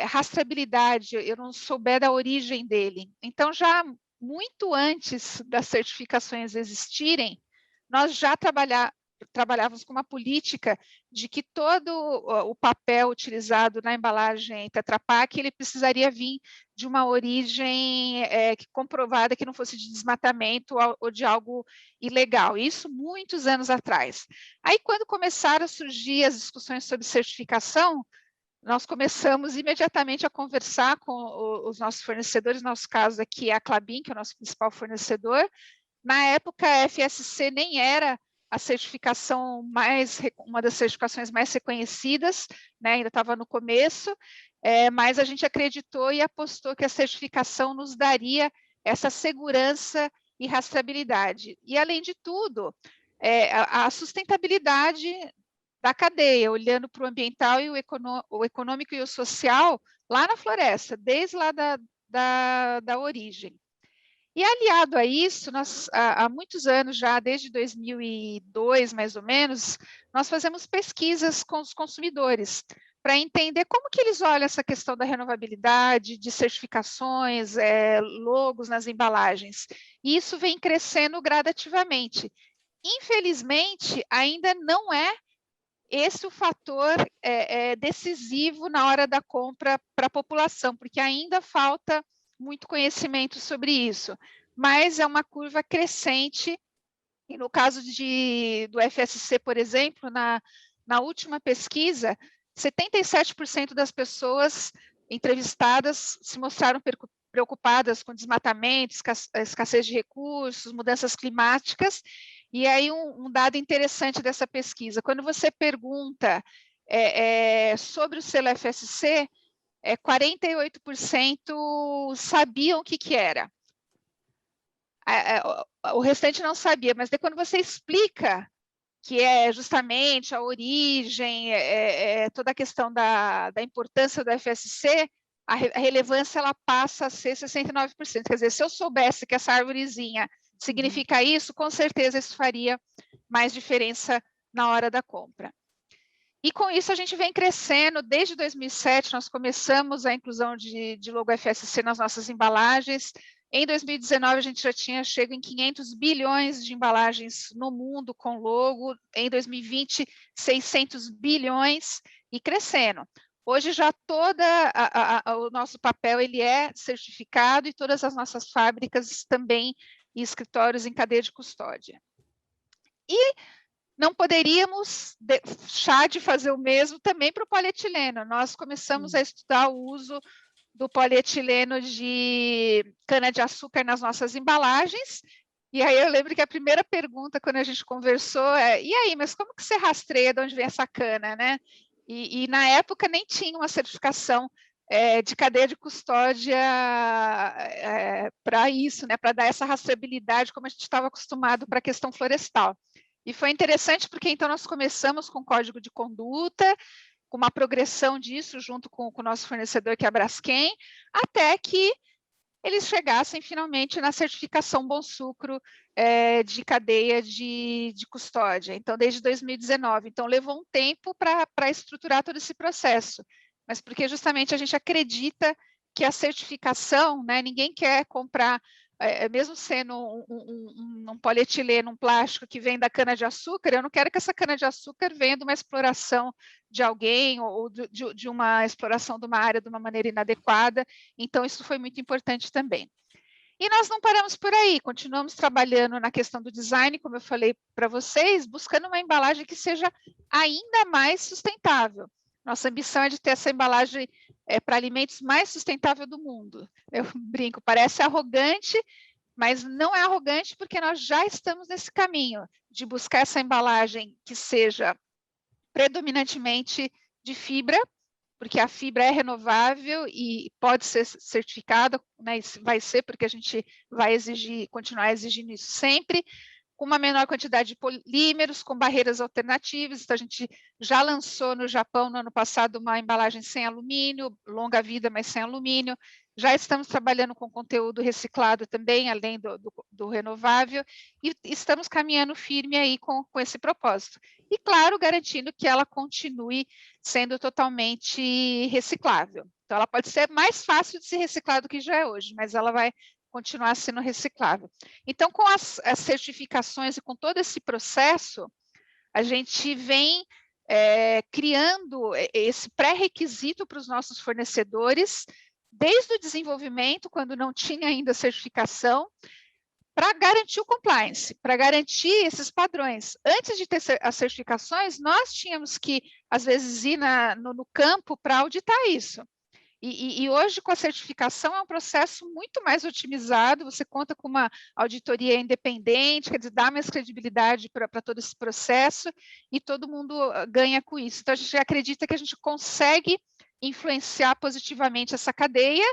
rastreabilidade, eu não souber da origem dele. Então, já muito antes das certificações existirem, nós já trabalhávamos com uma política de que todo o papel utilizado na embalagem Tetra Pak, ele precisaria vir de uma origem comprovada, que não fosse de desmatamento ou de algo ilegal. Isso muitos anos atrás. Aí, quando começaram a surgir as discussões sobre certificação, nós começamos imediatamente a conversar com os nossos fornecedores, no nosso caso aqui é a Klabin, que é o nosso principal fornecedor. Na época, a FSC nem era a certificação uma das certificações mais reconhecidas, né? Ainda estava no começo, mas a gente acreditou e apostou que a certificação nos daria essa segurança e rastreabilidade. E, além de tudo, a sustentabilidade da cadeia, olhando para o ambiental e o econômico e o social lá na floresta, desde lá da origem. E, aliado a isso, nós, há muitos anos já, desde 2002, mais ou menos, nós fazemos pesquisas com os consumidores para entender como que eles olham essa questão da renovabilidade, de certificações, logos nas embalagens. E isso vem crescendo gradativamente. Infelizmente, ainda não é esse o fator decisivo na hora da compra para a população, porque ainda falta muito conhecimento sobre isso, mas é uma curva crescente, e no caso do FSC, por exemplo, na última pesquisa, 77% das pessoas entrevistadas se mostraram preocupadas com desmatamento, escassez de recursos, mudanças climáticas. E aí um dado interessante dessa pesquisa, quando você pergunta sobre o selo FSC, 48% sabiam o que era. O restante não sabia, mas quando você explica que é justamente a origem, toda a questão da importância do FSC, a relevância ela passa a ser 69%. Quer dizer, se eu soubesse que essa árvorezinha significa isso, com certeza isso faria mais diferença na hora da compra. E com isso a gente vem crescendo, desde 2007 nós começamos a inclusão de logo FSC nas nossas embalagens. Em 2019 a gente já tinha chego em 500 bilhões de embalagens no mundo com logo, em 2020 600 bilhões e crescendo. Hoje já o nosso papel ele é certificado e todas as nossas fábricas também e escritórios em cadeia de custódia. E não poderíamos deixar de fazer o mesmo também para o polietileno. Nós começamos a estudar o uso do polietileno de cana-de-açúcar nas nossas embalagens, e aí eu lembro que a primeira pergunta, quando a gente conversou, e aí, mas como que você rastreia de onde vem essa cana, né? E na época nem tinha uma certificação de cadeia de custódia para isso, né? Para dar essa rastreabilidade, como a gente estava acostumado para a questão florestal. E foi interessante porque então nós começamos com código de conduta, com uma progressão disso junto com o nosso fornecedor, que é a Braskem, até que eles chegassem finalmente na certificação Bom Sucro de cadeia de custódia. Então, desde 2019. Então, levou um tempo para estruturar todo esse processo, mas porque justamente a gente acredita que a certificação, né, ninguém quer comprar, mesmo sendo um polietileno, um plástico que vem da cana-de-açúcar, eu não quero que essa cana-de-açúcar venha de uma exploração de alguém ou de uma exploração de uma área de uma maneira inadequada. Então, isso foi muito importante também. E nós não paramos por aí, continuamos trabalhando na questão do design, como eu falei para vocês, buscando uma embalagem que seja ainda mais sustentável. Nossa ambição é de ter essa embalagem para alimentos mais sustentável do mundo. Eu brinco, parece arrogante, mas não é arrogante porque nós já estamos nesse caminho de buscar essa embalagem que seja predominantemente de fibra, porque a fibra é renovável e pode ser certificada, né, vai ser porque a gente vai continuar exigindo isso sempre, com uma menor quantidade de polímeros, com barreiras alternativas. Então, a gente já lançou no Japão, no ano passado, uma embalagem sem alumínio, longa vida, mas sem alumínio. Já estamos trabalhando com conteúdo reciclado também, além do renovável, e estamos caminhando firme aí com esse propósito. E, claro, garantindo que ela continue sendo totalmente reciclável. Então, ela pode ser mais fácil de se reciclar do que já é hoje, mas ela vai continuar sendo reciclável. Então, com as certificações e com todo esse processo, a gente vem criando esse pré-requisito para os nossos fornecedores, desde o desenvolvimento, quando não tinha ainda certificação, para garantir o compliance, para garantir esses padrões. Antes de ter as certificações, nós tínhamos que, às vezes, ir no campo para auditar isso. E hoje, com a certificação, é um processo muito mais otimizado, você conta com uma auditoria independente, quer dizer, dá mais credibilidade para todo esse processo, e todo mundo ganha com isso. Então, a gente acredita que a gente consegue influenciar positivamente essa cadeia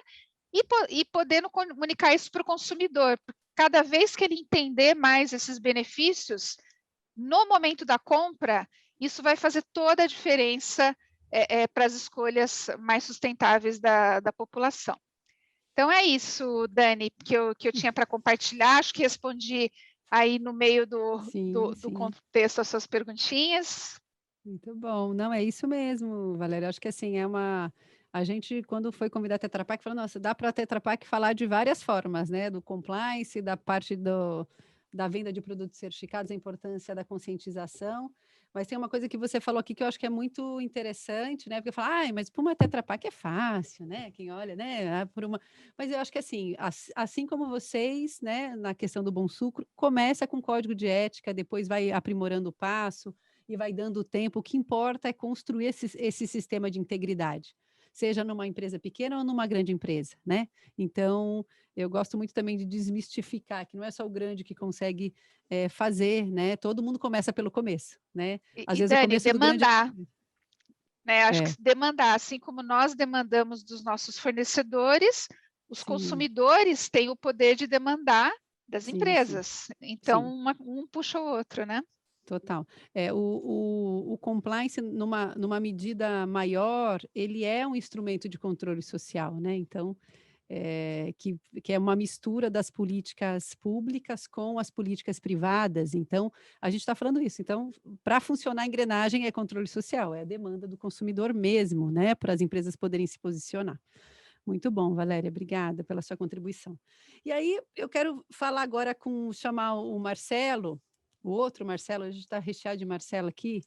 e podendo comunicar isso para o consumidor. Cada vez que ele entender mais esses benefícios, no momento da compra, isso vai fazer toda a diferença para as escolhas mais sustentáveis da população. Então, é isso, Dani, que eu tinha para compartilhar. Acho que respondi aí no meio do contexto as suas perguntinhas. Muito bom. Não, é isso mesmo, Valéria. Acho que assim, a gente, quando foi convidar a Tetra Pak, falou, nossa, dá para a Tetra Pak falar de várias formas, né? Do compliance, da parte da venda de produtos certificados, a importância da conscientização. Mas tem uma coisa que você falou aqui que eu acho que é muito interessante, né? Porque fala, mas para uma Tetra Pak é fácil, né? Quem olha, né? Mas eu acho que assim como vocês, né? Na questão do bom sucro, começa com código de ética, depois vai aprimorando o passo e vai dando tempo. O que importa é construir esse sistema de integridade, seja numa empresa pequena ou numa grande empresa, né? Então, eu gosto muito também de desmistificar que não é só o grande que consegue fazer, né? Todo mundo começa pelo começo, né? Às vezes Dani, o começo demandar, do grande... né? Acho que demandar, assim como nós demandamos dos nossos fornecedores, os consumidores têm o poder de demandar das empresas. Então, um puxa o outro, né? Total. O compliance, numa medida maior, ele é um instrumento de controle social, né? Então, que é uma mistura das políticas públicas com as políticas privadas. Então, a gente está falando isso. Então, para funcionar a engrenagem é controle social, é a demanda do consumidor mesmo, né? Para as empresas poderem se posicionar. Muito bom, Valéria, obrigada pela sua contribuição. E aí, eu quero falar agora chamar o Marcelo, o outro Marcelo, a gente está recheado de Marcelo aqui,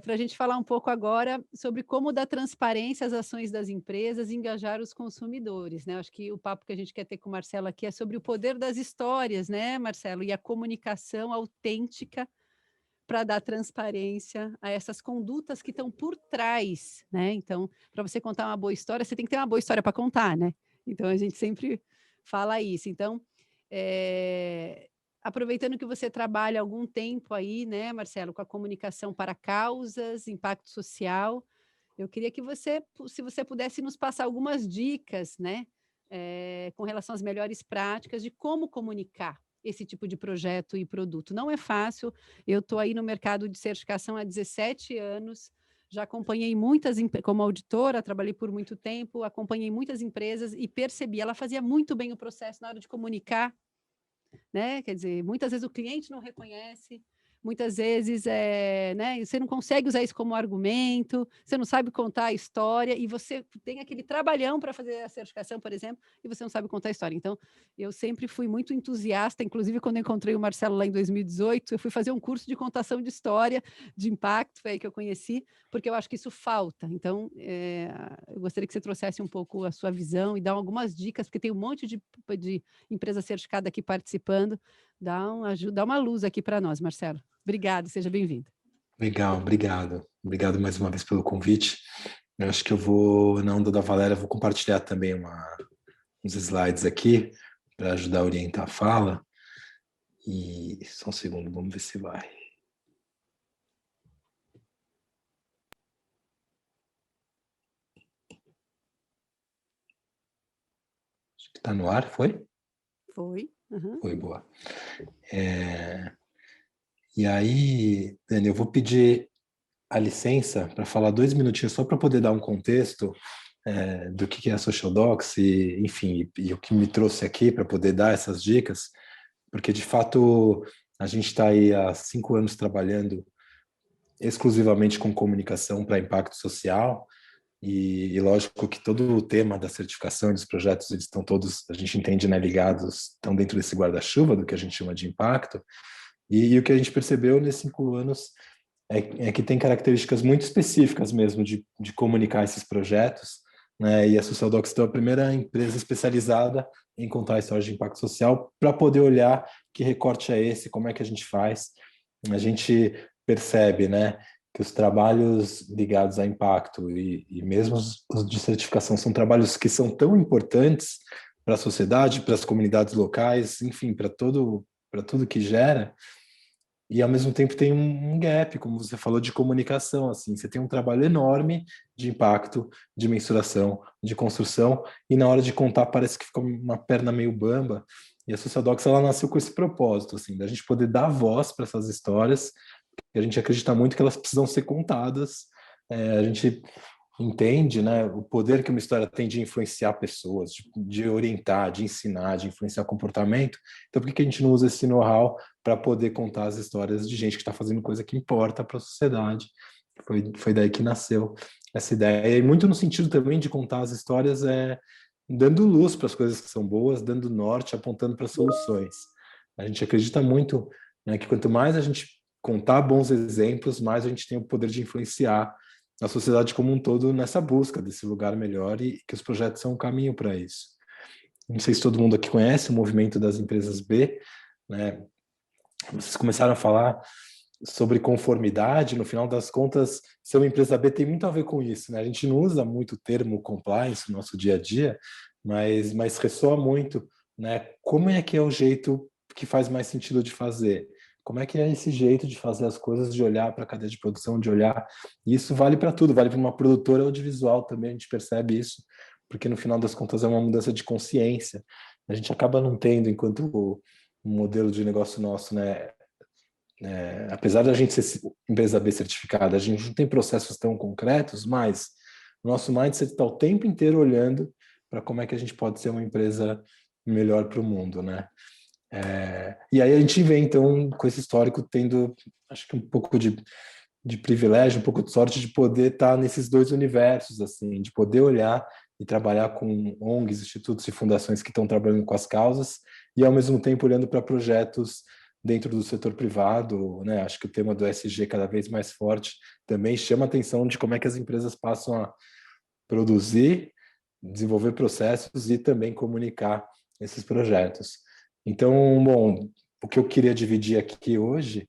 para a gente falar um pouco agora sobre como dar transparência às ações das empresas e engajar os consumidores, né? Acho que o papo que a gente quer ter com o Marcelo aqui é sobre o poder das histórias, né, Marcelo? E a comunicação autêntica para dar transparência a essas condutas que estão por trás, né? Então, para você contar uma boa história, você tem que ter uma boa história para contar, né? Então, a gente sempre fala isso. Então, aproveitando que você trabalha algum tempo aí, né, Marcelo, com a comunicação para causas, impacto social, eu queria que se você pudesse nos passar algumas dicas, né, com relação às melhores práticas de como comunicar esse tipo de projeto e produto. Não é fácil, eu estou aí no mercado de certificação há 17 anos, já acompanhei como auditora, trabalhei por muito tempo, acompanhei muitas empresas e percebi, ela fazia muito bem o processo na hora de comunicar, né? Quer dizer, muitas vezes o cliente não reconhece, muitas vezes né, você não consegue usar isso como argumento, você não sabe contar a história, e você tem aquele trabalhão para fazer a certificação, por exemplo, e você não sabe contar a história. Então, eu sempre fui muito entusiasta, inclusive quando eu encontrei o Marcelo lá em 2018, eu fui fazer um curso de contação de história, de impacto, foi aí que eu conheci, porque eu acho que isso falta. Então, eu gostaria que você trouxesse um pouco a sua visão e dar algumas dicas, porque tem um monte de empresa certificada aqui participando. Dá uma luz aqui para nós, Marcelo. Obrigado, seja bem-vindo. Legal, obrigado. Obrigado mais uma vez pelo convite. Eu acho que eu vou, na onda da Valéria, vou compartilhar também uns slides aqui para ajudar a orientar a fala. E só um segundo, vamos ver se vai. Acho que está no ar, foi? Foi. Uhum. Foi, boa. E aí, Dani, eu vou pedir a licença para falar 2 minutinhos só para poder dar um contexto do que é a Social Docs e, enfim, e o que me trouxe aqui para poder dar essas dicas, porque, de fato, a gente está aí há 5 anos trabalhando exclusivamente com comunicação para impacto social e lógico que todo o tema da certificação e dos projetos, eles estão todos, a gente entende, né, ligados, estão dentro desse guarda-chuva do que a gente chama de impacto, e o que a gente percebeu nesses 5 anos é que tem características muito específicas mesmo de comunicar esses projetos, né, e a Social Docs é a primeira empresa especializada em contar histórias de impacto social para poder olhar que recorte é esse, como é que a gente faz. A gente percebe, né, que os trabalhos ligados a impacto e mesmo os de certificação são trabalhos que são tão importantes para a sociedade, para as comunidades locais, enfim, para tudo que gera, e ao mesmo tempo tem um gap, como você falou, de comunicação, assim, você tem um trabalho enorme de impacto, de mensuração, de construção, e na hora de contar parece que fica uma perna meio bamba, e a Social Docs, ela nasceu com esse propósito, assim, da gente poder dar voz para essas histórias, e a gente acredita muito que elas precisam ser contadas, a gente entende, né, o poder que uma história tem de influenciar pessoas, de orientar, de ensinar, de influenciar comportamento. Então, por que a gente não usa esse know-how para poder contar as histórias de gente que está fazendo coisa que importa para a sociedade? Foi daí que nasceu essa ideia. E muito no sentido também de contar as histórias dando luz para as coisas que são boas, dando norte, apontando para soluções. A gente acredita muito, né, que quanto mais a gente contar bons exemplos, mais a gente tem o poder de influenciar a sociedade como um todo nessa busca desse lugar melhor, e que os projetos são um caminho para isso. Não sei se todo mundo aqui conhece o movimento das empresas B, né? Vocês começaram a falar sobre conformidade, no final das contas, ser uma empresa B tem muito a ver com isso, né? A gente não usa muito o termo compliance no nosso dia a dia, mas ressoa muito, né? Como é que é o jeito que faz mais sentido de fazer? Como é que é esse jeito de fazer as coisas, de olhar para a cadeia de produção, de olhar... E isso vale para tudo, vale para uma produtora audiovisual também, a gente percebe isso, porque no final das contas é uma mudança de consciência. A gente acaba não tendo, enquanto o modelo de negócio nosso, né? Apesar da gente ser empresa B certificada, a gente não tem processos tão concretos, mas o nosso mindset está o tempo inteiro olhando para como é que a gente pode ser uma empresa melhor para o mundo, né? E aí a gente vem, então, com esse histórico, tendo, acho que um pouco de privilégio, um pouco de sorte de poder estar nesses dois universos, assim, de poder olhar e trabalhar com ONGs, institutos e fundações que estão trabalhando com as causas, e ao mesmo tempo olhando para projetos dentro do setor privado, né? Acho que o tema do ESG cada vez mais forte também chama a atenção de como é que as empresas passam a produzir, desenvolver processos e também comunicar esses projetos. Então, bom, o que eu queria dividir aqui hoje,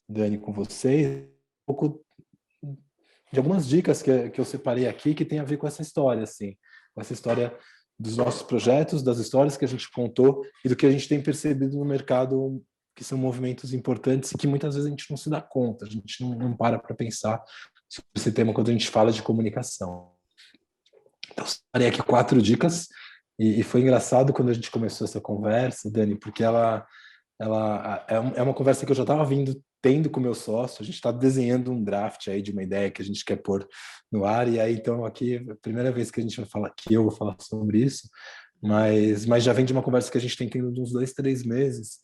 Dani, com vocês, um pouco de algumas dicas que eu separei aqui que tem a ver com essa história, assim, com essa história dos nossos projetos, das histórias que a gente contou e do que a gente tem percebido no mercado, que são movimentos importantes e que muitas vezes a gente não se dá conta, a gente não para pensar sobre esse tema quando a gente fala de comunicação. Então, eu separei aqui 4 dicas e foi engraçado quando a gente começou essa conversa, Dani, porque ela é uma conversa que eu já estava tendo com o meu sócio. A gente está desenhando um draft aí de uma ideia que a gente quer pôr no ar, e aí então aqui é a primeira vez que a gente vai falar, que eu vou falar sobre isso, mas já vem de uma conversa que a gente tem tendo uns 2, 3 meses,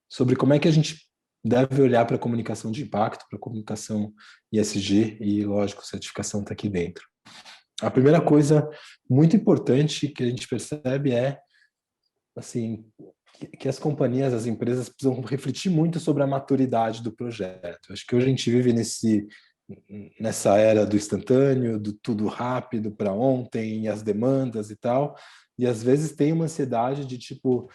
sobre como é que a gente deve olhar para a comunicação de impacto, para a comunicação ESG, e lógico, certificação está aqui dentro. A primeira coisa muito importante que a gente percebe assim, que as companhias, as empresas precisam refletir muito sobre a maturidade do projeto. Acho que hoje a gente vive nessa era do instantâneo, do tudo rápido para ontem, e as demandas e tal, e às vezes tem uma ansiedade de tipo,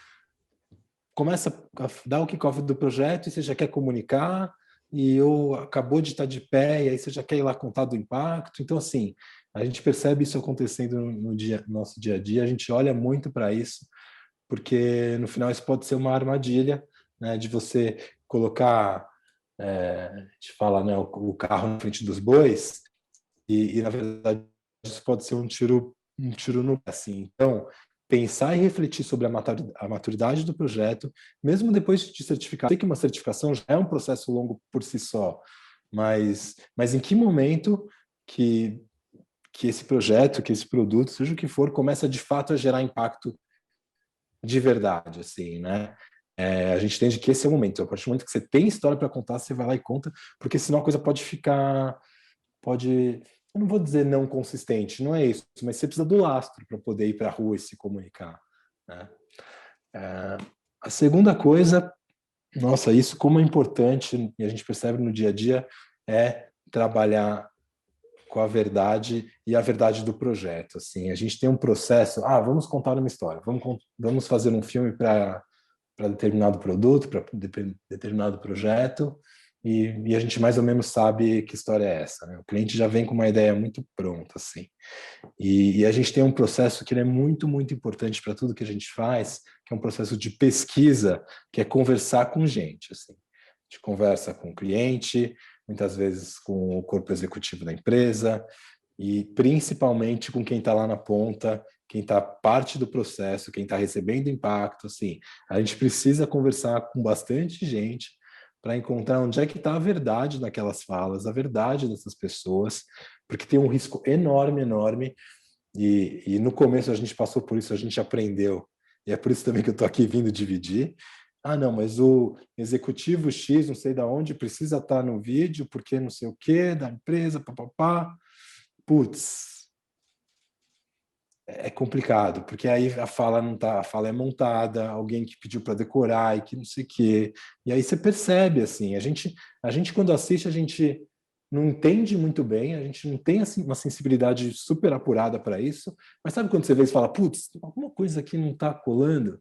começa a dar o kickoff do projeto e você já quer comunicar, e acabou de estar de pé, e aí você já quer ir lá contar do impacto. Então, assim, a gente percebe isso acontecendo no nosso dia a dia, a gente olha muito para isso, porque no final isso pode ser uma armadilha, né, de você colocar, a gente fala, né, o carro na frente dos bois, e na verdade isso pode ser um tiro no pé, assim. Então, pensar e refletir sobre a maturidade do projeto, mesmo depois de certificar. Sei que uma certificação já é um processo longo por si só, mas em que momento que esse projeto, que esse produto, seja o que for, começa de fato a gerar impacto de verdade, assim, né? A gente entende que esse é o momento. A partir do momento que você tem história para contar, você vai lá e conta, porque senão a coisa pode eu não vou dizer não consistente, não é isso, mas você precisa do lastro para poder ir para a rua e se comunicar, né? A segunda coisa, nossa, isso como é importante, e a gente percebe no dia a dia, é trabalhar com a verdade e a verdade do projeto. Assim, a gente tem um processo, vamos contar uma história, vamos fazer um filme para determinado produto, para determinado projeto, e a gente mais ou menos sabe que história é essa, né? O cliente já vem com uma ideia muito pronta, assim. E a gente tem um processo que ele é muito, muito importante para tudo que a gente faz, que é um processo de pesquisa, que é conversar com gente, assim. A gente conversa com o cliente, muitas vezes com o corpo executivo da empresa, e principalmente com quem está lá na ponta, quem está parte do processo, quem está recebendo impacto, assim. A gente precisa conversar com bastante gente para encontrar onde é que está a verdade naquelas falas, a verdade dessas pessoas, porque tem um risco enorme, enorme, e no começo a gente passou por isso, a gente aprendeu, e é por isso também que eu estou aqui vindo dividir. Não, mas o executivo X, não sei de onde, precisa estar no vídeo, porque não sei o quê, da empresa, papapá. Putz, é complicado, porque aí a fala não tá, a fala é montada, alguém que pediu para decorar e que não sei o quê. E aí você percebe, assim, a gente quando assiste, a gente não entende muito bem, a gente não tem assim, uma sensibilidade super apurada para isso, mas sabe quando você vê e fala, putz, alguma coisa aqui não está colando?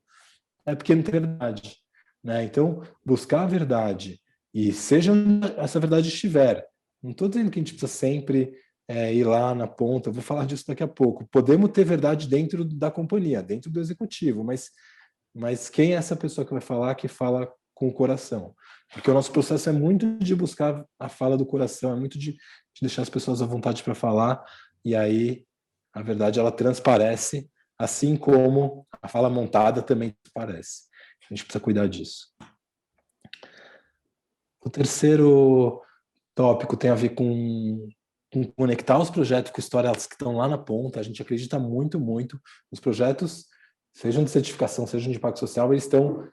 É porque não tem verdade, né? Então, buscar a verdade, e seja onde essa verdade estiver, não estou dizendo que a gente precisa sempre ir lá na ponta, eu vou falar disso daqui a pouco. Podemos ter verdade dentro da companhia, dentro do executivo, mas quem é essa pessoa que vai falar, que fala com o coração? Porque o nosso processo é muito de buscar a fala do coração, é muito de deixar as pessoas à vontade para falar, e aí a verdade ela transparece, assim como a fala montada também transparece. A gente precisa cuidar disso. O terceiro tópico tem a ver com conectar os projetos com histórias que estão lá na ponta. A gente acredita muito, muito. Os projetos, sejam de certificação, sejam de impacto social, eles estão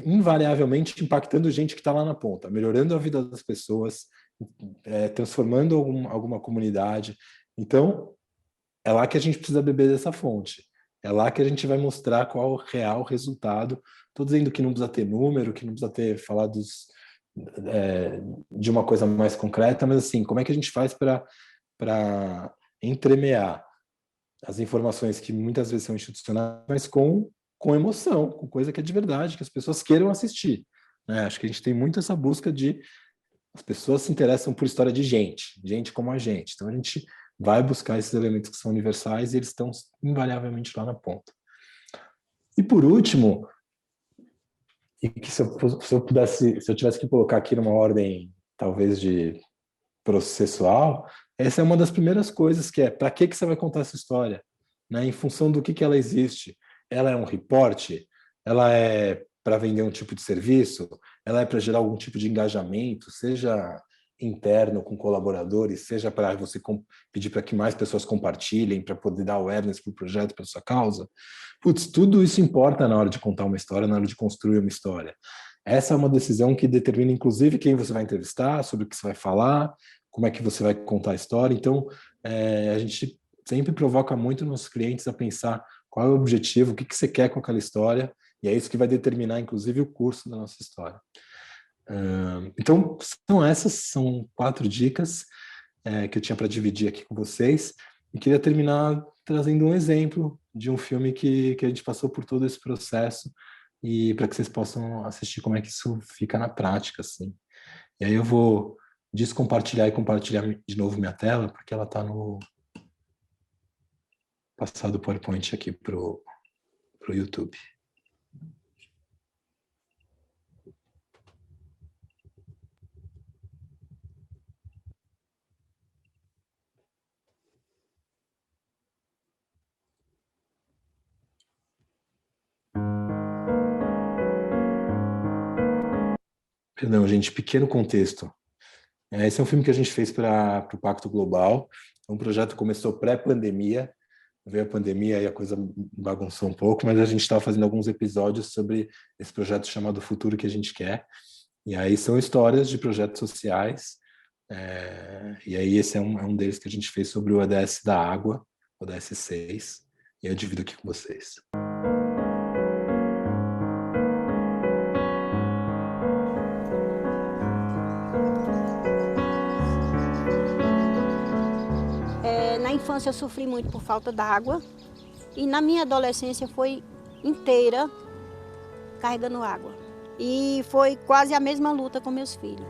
invariavelmente impactando gente que está lá na ponta, melhorando a vida das pessoas, transformando alguma comunidade. Então, é lá que a gente precisa beber dessa fonte. É lá que a gente vai mostrar qual o real resultado. Estou dizendo que não precisa ter número, que não precisa ter falado de uma coisa mais concreta, mas assim, como é que a gente faz para entremear as informações que muitas vezes são institucionais, mas com emoção, com coisa que é de verdade, que as pessoas queiram assistir, né? Acho que a gente tem muito essa busca de... As pessoas se interessam por história de gente como a gente. Então a gente vai buscar esses elementos que são universais e eles estão invariavelmente lá na ponta. E por último, e que se eu tivesse que colocar aqui numa ordem talvez de processual, essa é uma das primeiras coisas, que é para que você vai contar essa história, né? Em função do que ela existe. Ela é um reporte? Ela é para vender um tipo de serviço? Ela é para gerar algum tipo de engajamento, seja interno com colaboradores, seja para você pedir para que mais pessoas compartilhem, para poder dar awareness para o projeto, para a sua causa? Putz, tudo isso importa na hora de contar uma história, na hora de construir uma história. Essa é uma decisão que determina, inclusive, quem você vai entrevistar, sobre o que você vai falar, como é que você vai contar a história. Então, a gente sempre provoca muito nossos clientes a pensar qual é o objetivo, o que você quer com aquela história, e é isso que vai determinar, inclusive, o curso da nossa história. Então, são 4 dicas que eu tinha para dividir aqui com vocês, e queria terminar trazendo um exemplo de um filme que a gente passou por todo esse processo, e para que vocês possam assistir como é que isso fica na prática, assim. E aí eu vou descompartilhar e compartilhar de novo minha tela, porque ela está no... Passar do PowerPoint aqui pro YouTube. Perdão, gente, pequeno contexto. Esse é um filme que a gente fez para o Pacto Global. Um projeto começou pré-pandemia, veio a pandemia e a coisa bagunçou um pouco, mas a gente estava fazendo alguns episódios sobre esse projeto chamado Futuro que a gente quer. E aí são histórias de projetos sociais E aí esse é um deles que a gente fez sobre o ODS da água, o ODS 6, e eu divido aqui com vocês. Na infância eu sofri muito por falta d'água e na minha adolescência foi inteira carregando água. E foi quase a mesma luta com meus filhos.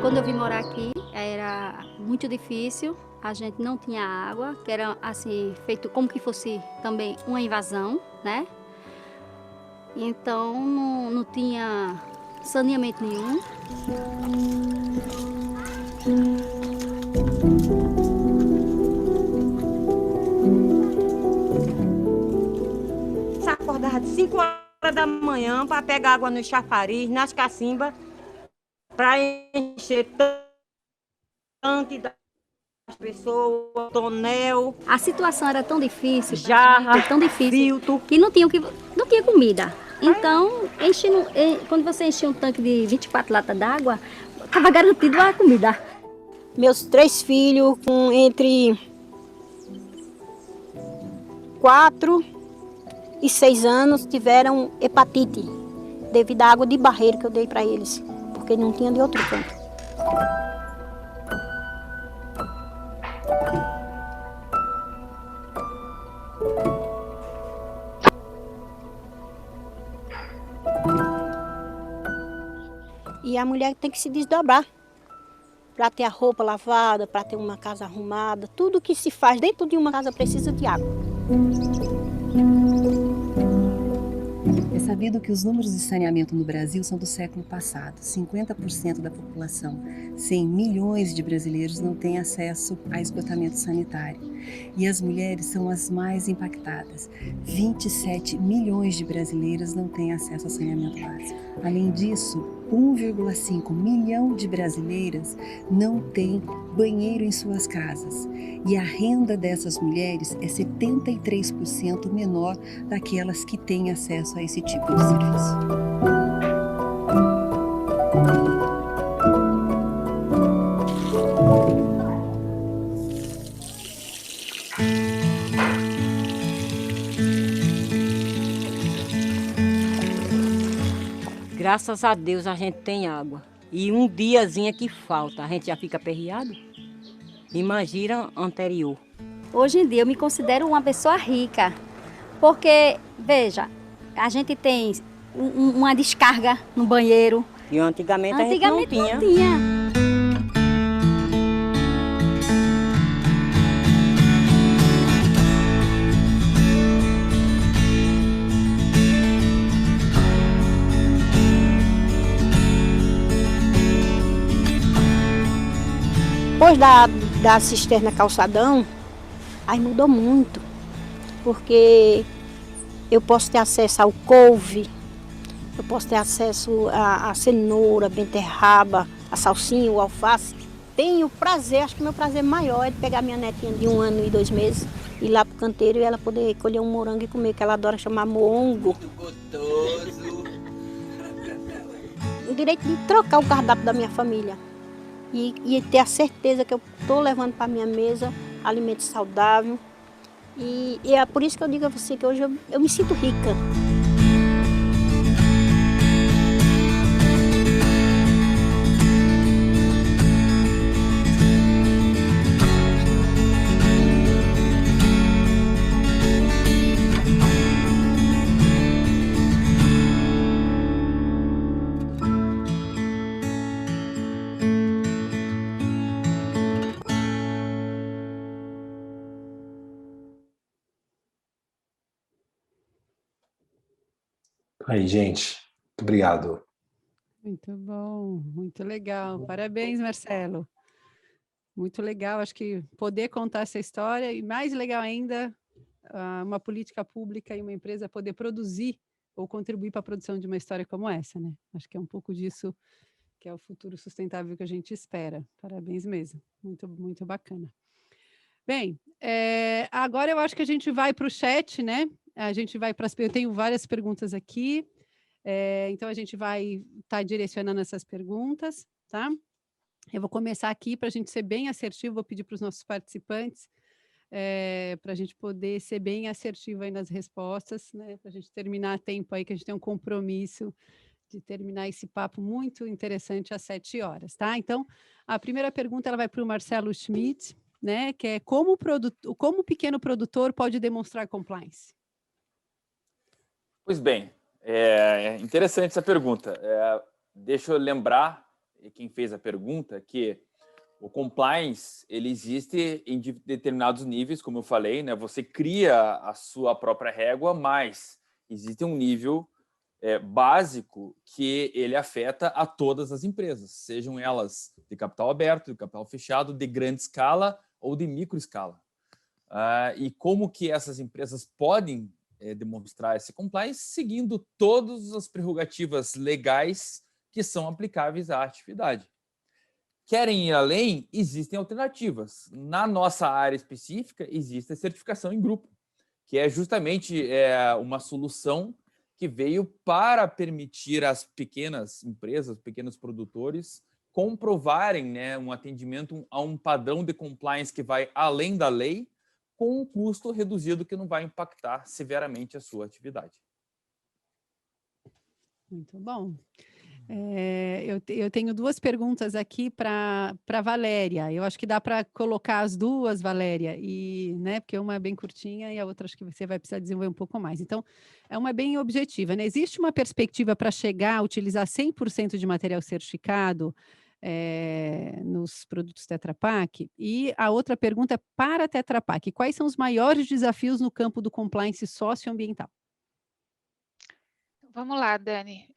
Quando eu vim morar aqui, era muito difícil, a gente não tinha água, que era assim, feito como que fosse também uma invasão, né? Então não tinha saneamento nenhum. Se acordava de 5 horas da manhã para pegar água no chafariz, nas cacimbas, para encher tanque das pessoas, tonel. A situação era tão difícil, jarra, tão difícil, filtro, que não tinha comida. Então, quando você enchia um tanque de 24 latas d'água, estava garantido a comida. Meus 3 filhos, com entre 4 e 6 anos, tiveram hepatite, devido à água de barreiro que eu dei para eles, porque não tinha de outro canto. E a mulher tem que se desdobrar para ter a roupa lavada, para ter uma casa arrumada. Tudo que se faz dentro de uma casa precisa de água. É sabido que os números de saneamento no Brasil são do século passado. 50% da população, 100 milhões de brasileiros, não têm acesso a esgotamento sanitário. E as mulheres são as mais impactadas. 27 milhões de brasileiras não têm acesso a saneamento básico. Além disso, 1,5 milhão de brasileiras não têm banheiro em suas casas. E a renda dessas mulheres é 73% menor daquelas que têm acesso a esse tipo de serviço. Graças a Deus a gente tem água. E um diazinho que falta, a gente já fica aperreado. Imagina anterior. Hoje em dia eu me considero uma pessoa rica, porque, veja, a gente tem uma descarga no banheiro. E antigamente a gente não tinha. Depois da cisterna calçadão, aí mudou muito, porque eu posso ter acesso ao couve, eu posso ter acesso à cenoura, beterraba, a salsinha, o alface. Tenho prazer, acho que meu prazer maior é de pegar minha netinha de 1 ano e 2 meses, ir lá pro canteiro e ela poder colher um morango e comer, que ela adora chamar moongo. Gostoso. O direito de trocar o cardápio da minha família. E ter a certeza que eu estou levando para a minha mesa alimento saudável. E é por isso que eu digo a você que hoje eu me sinto rica. Aí, gente, muito obrigado. Muito bom, muito legal. Parabéns, Marcelo. Muito legal, acho que poder contar essa história e mais legal ainda, uma política pública e uma empresa poder produzir ou contribuir para a produção de uma história como essa, né? Acho que é um pouco disso que é o futuro sustentável que a gente espera. Parabéns mesmo, muito, muito bacana. Bem, agora eu acho que a gente vai para o chat, né? a gente vai para eu tenho várias perguntas aqui, então a gente vai estar direcionando essas perguntas, tá? Eu vou começar aqui para a gente ser bem assertivo, vou pedir para os nossos participantes, para a gente poder ser bem assertivo aí nas respostas, né? Para a gente terminar a tempo aí, que a gente tem um compromisso de terminar esse papo muito interessante às 7 horas, tá? Então, a primeira pergunta ela vai para o Marcelo Schmidt, né? Que é como o pequeno produtor pode demonstrar compliance? Pois bem, é interessante essa pergunta. Deixa eu lembrar quem fez a pergunta que o compliance ele existe em determinados níveis, como eu falei, né? Você cria a sua própria régua, mas existe um nível básico que ele afeta a todas as empresas, sejam elas de capital aberto, de capital fechado, de grande escala ou de micro escala. E como que essas empresas podem demonstrar esse compliance seguindo todas as prerrogativas legais que são aplicáveis à atividade. Querem ir além? Existem alternativas. Na nossa área específica, existe a certificação em grupo, que é justamente uma solução que veio para permitir às pequenas empresas, pequenos produtores, comprovarem, né, um atendimento a um padrão de compliance que vai além da lei, com um custo reduzido que não vai impactar severamente a sua atividade. Muito bom. Eu tenho 2 perguntas aqui para a Valéria. Eu acho que dá para colocar as duas, Valéria, né, porque uma é bem curtinha e a outra acho que você vai precisar desenvolver um pouco mais. Então, uma é bem objetiva, né? Existe uma perspectiva para chegar a utilizar 100% de material certificado nos produtos Tetra Pak? E a outra pergunta é para a Tetra Pak: quais são os maiores desafios no campo do compliance socioambiental? Vamos lá, Dani.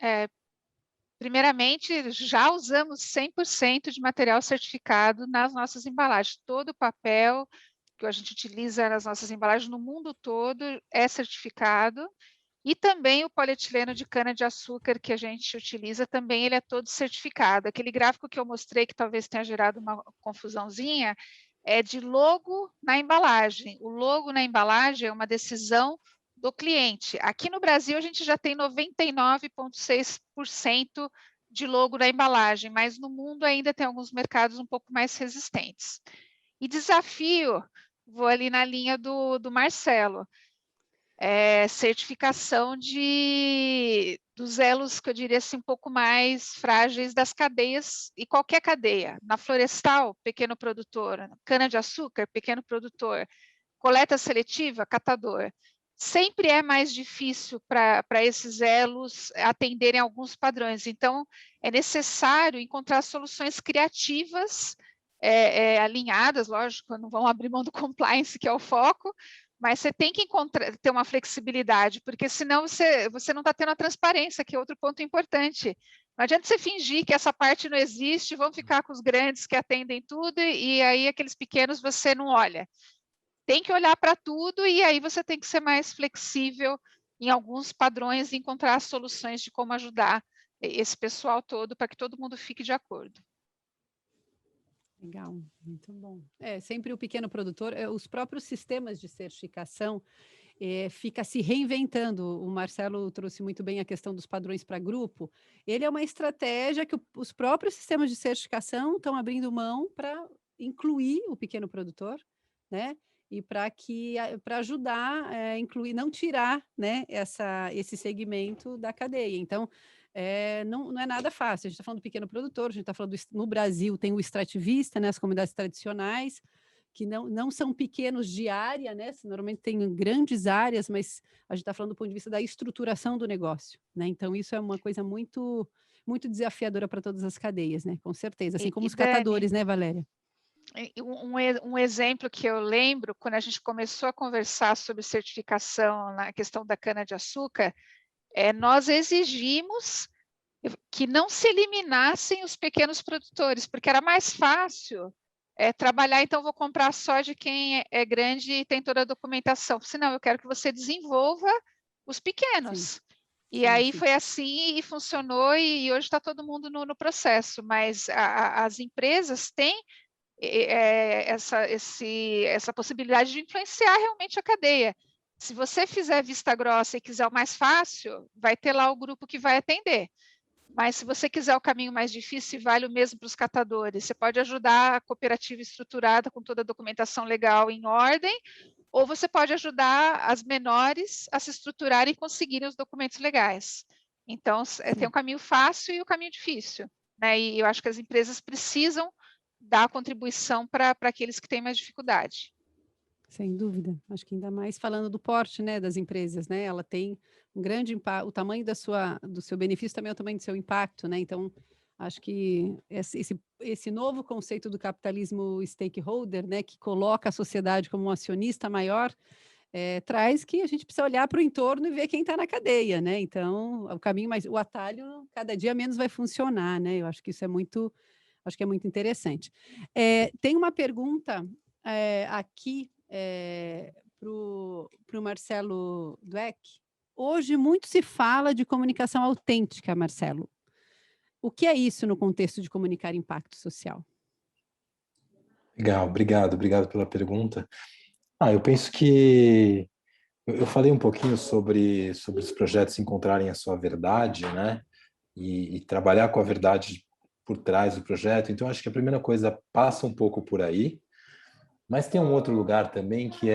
Primeiramente, já usamos 100% de material certificado nas nossas embalagens. Todo o papel que a gente utiliza nas nossas embalagens no mundo todo é certificado. E também o polietileno de cana-de-açúcar que a gente utiliza, também ele é todo certificado. Aquele gráfico que eu mostrei, que talvez tenha gerado uma confusãozinha, é de logo na embalagem. O logo na embalagem é uma decisão do cliente. Aqui no Brasil, a gente já tem 99,6% de logo na embalagem, mas no mundo ainda tem alguns mercados um pouco mais resistentes. E desafio, vou ali na linha do Marcelo, certificação dos elos, que eu diria assim, um pouco mais frágeis das cadeias, e qualquer cadeia. Na florestal, pequeno produtor; cana-de-açúcar, pequeno produtor; coleta seletiva, catador. Sempre é mais difícil para esses elos atenderem alguns padrões. Então, é necessário encontrar soluções criativas, alinhadas, lógico, não vão abrir mão do compliance, que é o foco, mas você tem que ter uma flexibilidade, porque senão você não está tendo a transparência, que é outro ponto importante. Não adianta você fingir que essa parte não existe, vão ficar com os grandes que atendem tudo, e aí aqueles pequenos você não olha. Tem que olhar para tudo, e aí você tem que ser mais flexível em alguns padrões e encontrar soluções de como ajudar esse pessoal todo, para que todo mundo fique de acordo. Legal, muito bom. Sempre o pequeno produtor, os próprios sistemas de certificação fica se reinventando. O Marcelo trouxe muito bem a questão dos padrões para grupo. Ele é uma estratégia que os próprios sistemas de certificação estão abrindo mão para incluir o pequeno produtor, né? E para ajudar a incluir, não tirar, né, esse segmento da cadeia. Então, não é nada fácil. A gente está falando do pequeno produtor, a gente está falando no Brasil tem o extrativista, né, as comunidades tradicionais, que não são pequenos de área, né? Normalmente tem grandes áreas, mas a gente está falando do ponto de vista da estruturação do negócio, né? Então, isso é uma coisa muito, muito desafiadora para todas as cadeias, né? Com certeza, assim como os catadores, né, Valéria? Um exemplo que eu lembro, quando a gente começou a conversar sobre certificação na questão da cana-de-açúcar, nós exigimos que não se eliminassem os pequenos produtores, porque era mais fácil trabalhar, então vou comprar só de quem é grande e tem toda a documentação. Senão, eu quero que você desenvolva os pequenos. Sim. E aí foi assim e funcionou, e hoje está todo mundo no processo, mas as empresas têm essa possibilidade de influenciar realmente a cadeia. Se você fizer vista grossa e quiser o mais fácil, vai ter lá o grupo que vai atender. Mas se você quiser o caminho mais difícil, vale o mesmo para os catadores. Você pode ajudar a cooperativa estruturada com toda a documentação legal em ordem, ou você pode ajudar as menores a se estruturarem e conseguirem os documentos legais. Então, tem o caminho fácil e o caminho difícil, né? E eu acho que as empresas precisam dar contribuição para aqueles que têm mais dificuldade. Sem dúvida. Acho que ainda mais falando do porte, né, das empresas, né? Ela tem um grande impacto, o tamanho do seu benefício também é o tamanho do seu impacto, né? Então, acho que esse novo conceito do capitalismo stakeholder, né, que coloca a sociedade como um acionista maior, traz que a gente precisa olhar para o entorno e ver quem está na cadeia, né? Então, o atalho cada dia menos vai funcionar, né? Eu acho que isso é muito interessante. Tem uma pergunta aqui para o Marcelo Dweck. Hoje muito se fala de comunicação autêntica, Marcelo. O que é isso no contexto de comunicar impacto social? Legal, obrigado pela pergunta. Eu penso que eu falei um pouquinho sobre os projetos encontrarem a sua verdade, né? E trabalhar com a verdade por trás do projeto. Então, acho que a primeira coisa passa um pouco por aí. Mas tem um outro lugar também que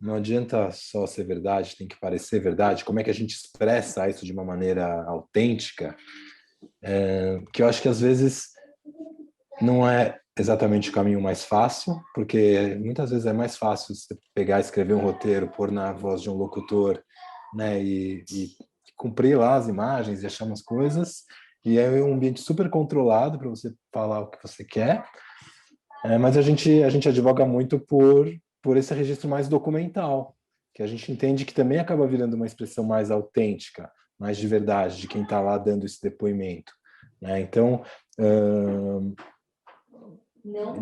não adianta só ser verdade, tem que parecer verdade. Como é que a gente expressa isso de uma maneira autêntica? Que eu acho que às vezes não é exatamente o caminho mais fácil, porque muitas vezes é mais fácil você pegar, escrever um roteiro, pôr na voz de um locutor, né, e cumprir lá as imagens e achar umas coisas, e é um ambiente super controlado para você falar o que você quer. Mas a gente advoga muito por esse registro mais documental, que a gente entende que também acaba virando uma expressão mais autêntica, mais de verdade, de quem está lá dando esse depoimento, né? Então,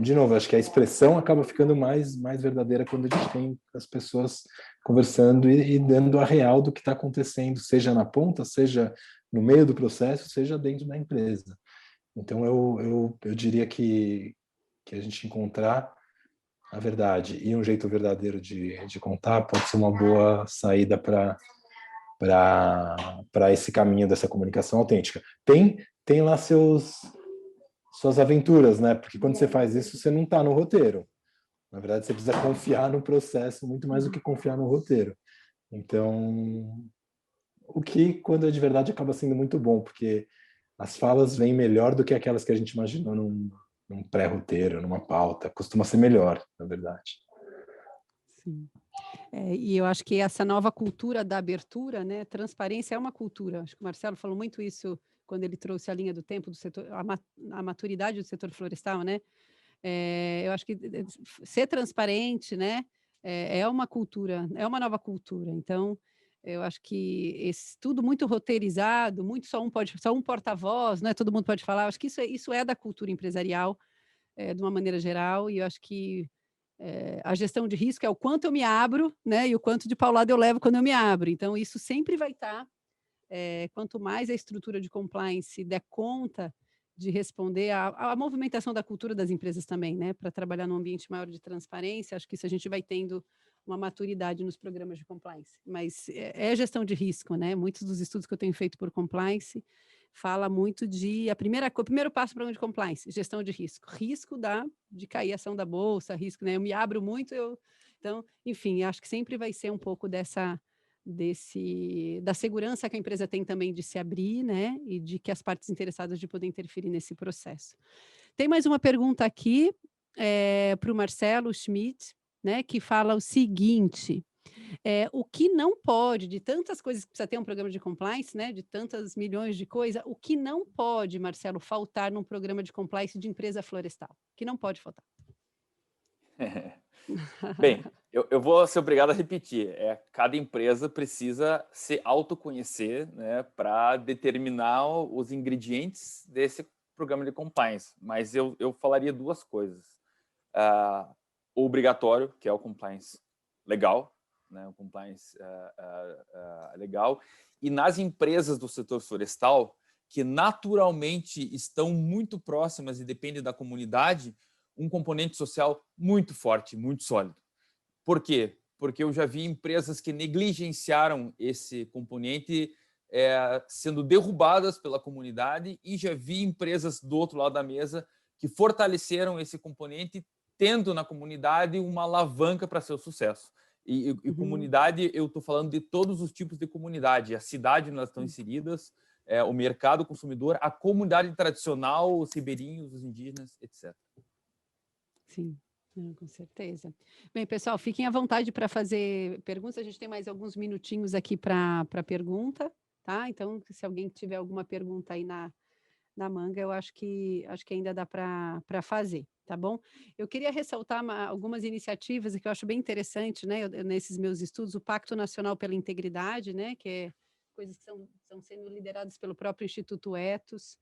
de novo, acho que a expressão acaba ficando mais verdadeira quando a gente tem as pessoas conversando e dando a real do que está acontecendo, seja na ponta, seja no meio do processo, seja dentro da empresa. Então, eu diria que a gente encontrar a verdade e um jeito verdadeiro de contar pode ser uma boa saída para esse caminho dessa comunicação autêntica. Tem lá suas aventuras, né? Porque quando você faz isso, você não está no roteiro. Na verdade, você precisa confiar no processo muito mais do que confiar no roteiro. Então, o que, quando é de verdade, acaba sendo muito bom, porque as falas vêm melhor do que aquelas que a gente imaginou num pré-roteiro, numa pauta. Costuma ser melhor, na verdade. Sim. E eu acho que essa nova cultura da abertura, né? Transparência é uma cultura. Acho que o Marcelo falou muito isso quando ele trouxe a linha do tempo do setor, a maturidade do setor florestal, né? Eu acho que ser transparente, né? É uma cultura, é uma nova cultura. Então, eu acho que tudo muito roteirizado, muito só um porta-voz, né? Todo mundo pode falar. Eu acho que isso é da cultura empresarial, de uma maneira geral. E eu acho que a gestão de risco é o quanto eu me abro, né? E o quanto de paulada eu levo quando eu me abro. Então, isso sempre vai estar. Quanto mais a estrutura de compliance der conta de responder à movimentação da cultura das empresas também, né? Para trabalhar num ambiente maior de transparência, acho que isso a gente vai tendo uma maturidade nos programas de compliance. Mas é gestão de risco, né? Muitos dos estudos que eu tenho feito por compliance fala muito o primeiro passo para o programa de compliance, gestão de risco. Risco de cair a ação da bolsa, risco, né? Eu me abro muito, então, enfim, acho que sempre vai ser um pouco da segurança que a empresa tem também de se abrir, né? E de que as partes interessadas de poder interferir nesse processo. Tem mais uma pergunta aqui para o Marcelo Schmidt, né? Que fala o seguinte: o que não pode, de tantas coisas que precisa ter um programa de compliance, né? De tantas milhões de coisas, o que não pode, Marcelo, faltar num programa de compliance de empresa florestal? O que não pode faltar? Bem, eu vou ser obrigado a repetir. Cada empresa precisa se autoconhecer, né, para determinar os ingredientes desse programa de compliance. Mas eu falaria duas coisas. O obrigatório, que é o compliance legal, né, o compliance legal. E nas empresas do setor florestal, que naturalmente estão muito próximas e dependem da comunidade, um componente social muito forte, muito sólido. Por quê? porque eu já vi empresas que negligenciaram esse componente sendo derrubadas pela comunidade, e já vi empresas do outro lado da mesa que fortaleceram esse componente, tendo na comunidade uma alavanca para seu sucesso. E comunidade, eu estou falando de todos os tipos de comunidade. A cidade onde elas estão inseridas, o mercado consumidor, a comunidade tradicional, os ribeirinhos, os indígenas, etc. Sim, com certeza. Bem, pessoal, fiquem à vontade para fazer perguntas. A gente tem mais alguns minutinhos aqui para pergunta, tá? Então, se alguém tiver alguma pergunta aí na manga, eu acho que ainda dá para fazer, tá bom? Eu queria ressaltar algumas iniciativas que eu acho bem interessante, né? Nesses meus estudos, o Pacto Nacional pela Integridade, né? Que é coisas que estão sendo lideradas pelo próprio Instituto Ethos,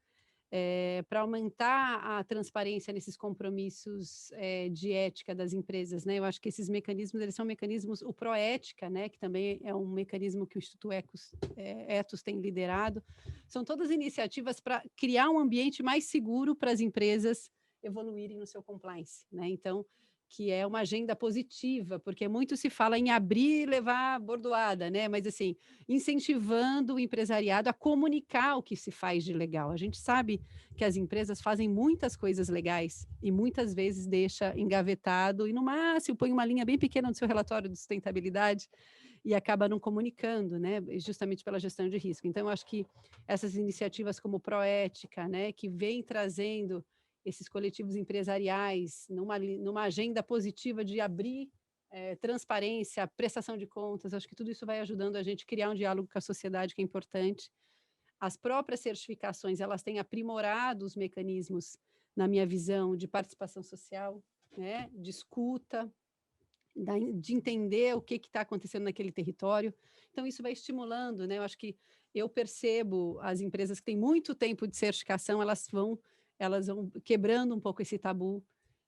para aumentar a transparência nesses compromissos de ética das empresas, né? Eu acho que esses mecanismos, eles são mecanismos, o Proética, né? Que também é um mecanismo que o Instituto Ethos tem liderado, são todas iniciativas para criar um ambiente mais seguro para as empresas evoluírem no seu compliance, né? Então, que é uma agenda positiva, porque muito se fala em abrir e levar bordoada, né? Mas, assim, incentivando o empresariado a comunicar o que se faz de legal. A gente sabe que as empresas fazem muitas coisas legais e muitas vezes deixa engavetado e, no máximo, põe uma linha bem pequena no seu relatório de sustentabilidade e acaba não comunicando, né? Justamente pela gestão de risco. Então, eu acho que essas iniciativas como Proética, né? Que vem trazendo esses coletivos empresariais numa agenda positiva de abrir transparência, prestação de contas, acho que tudo isso vai ajudando a gente a criar um diálogo com a sociedade, que é importante. As próprias certificações, elas têm aprimorado os mecanismos, na minha visão, de participação social, né? De escuta, de entender o que está acontecendo naquele território. Então, isso vai estimulando, né? Eu acho que eu percebo as empresas que têm muito tempo de certificação, elas vão quebrando um pouco esse tabu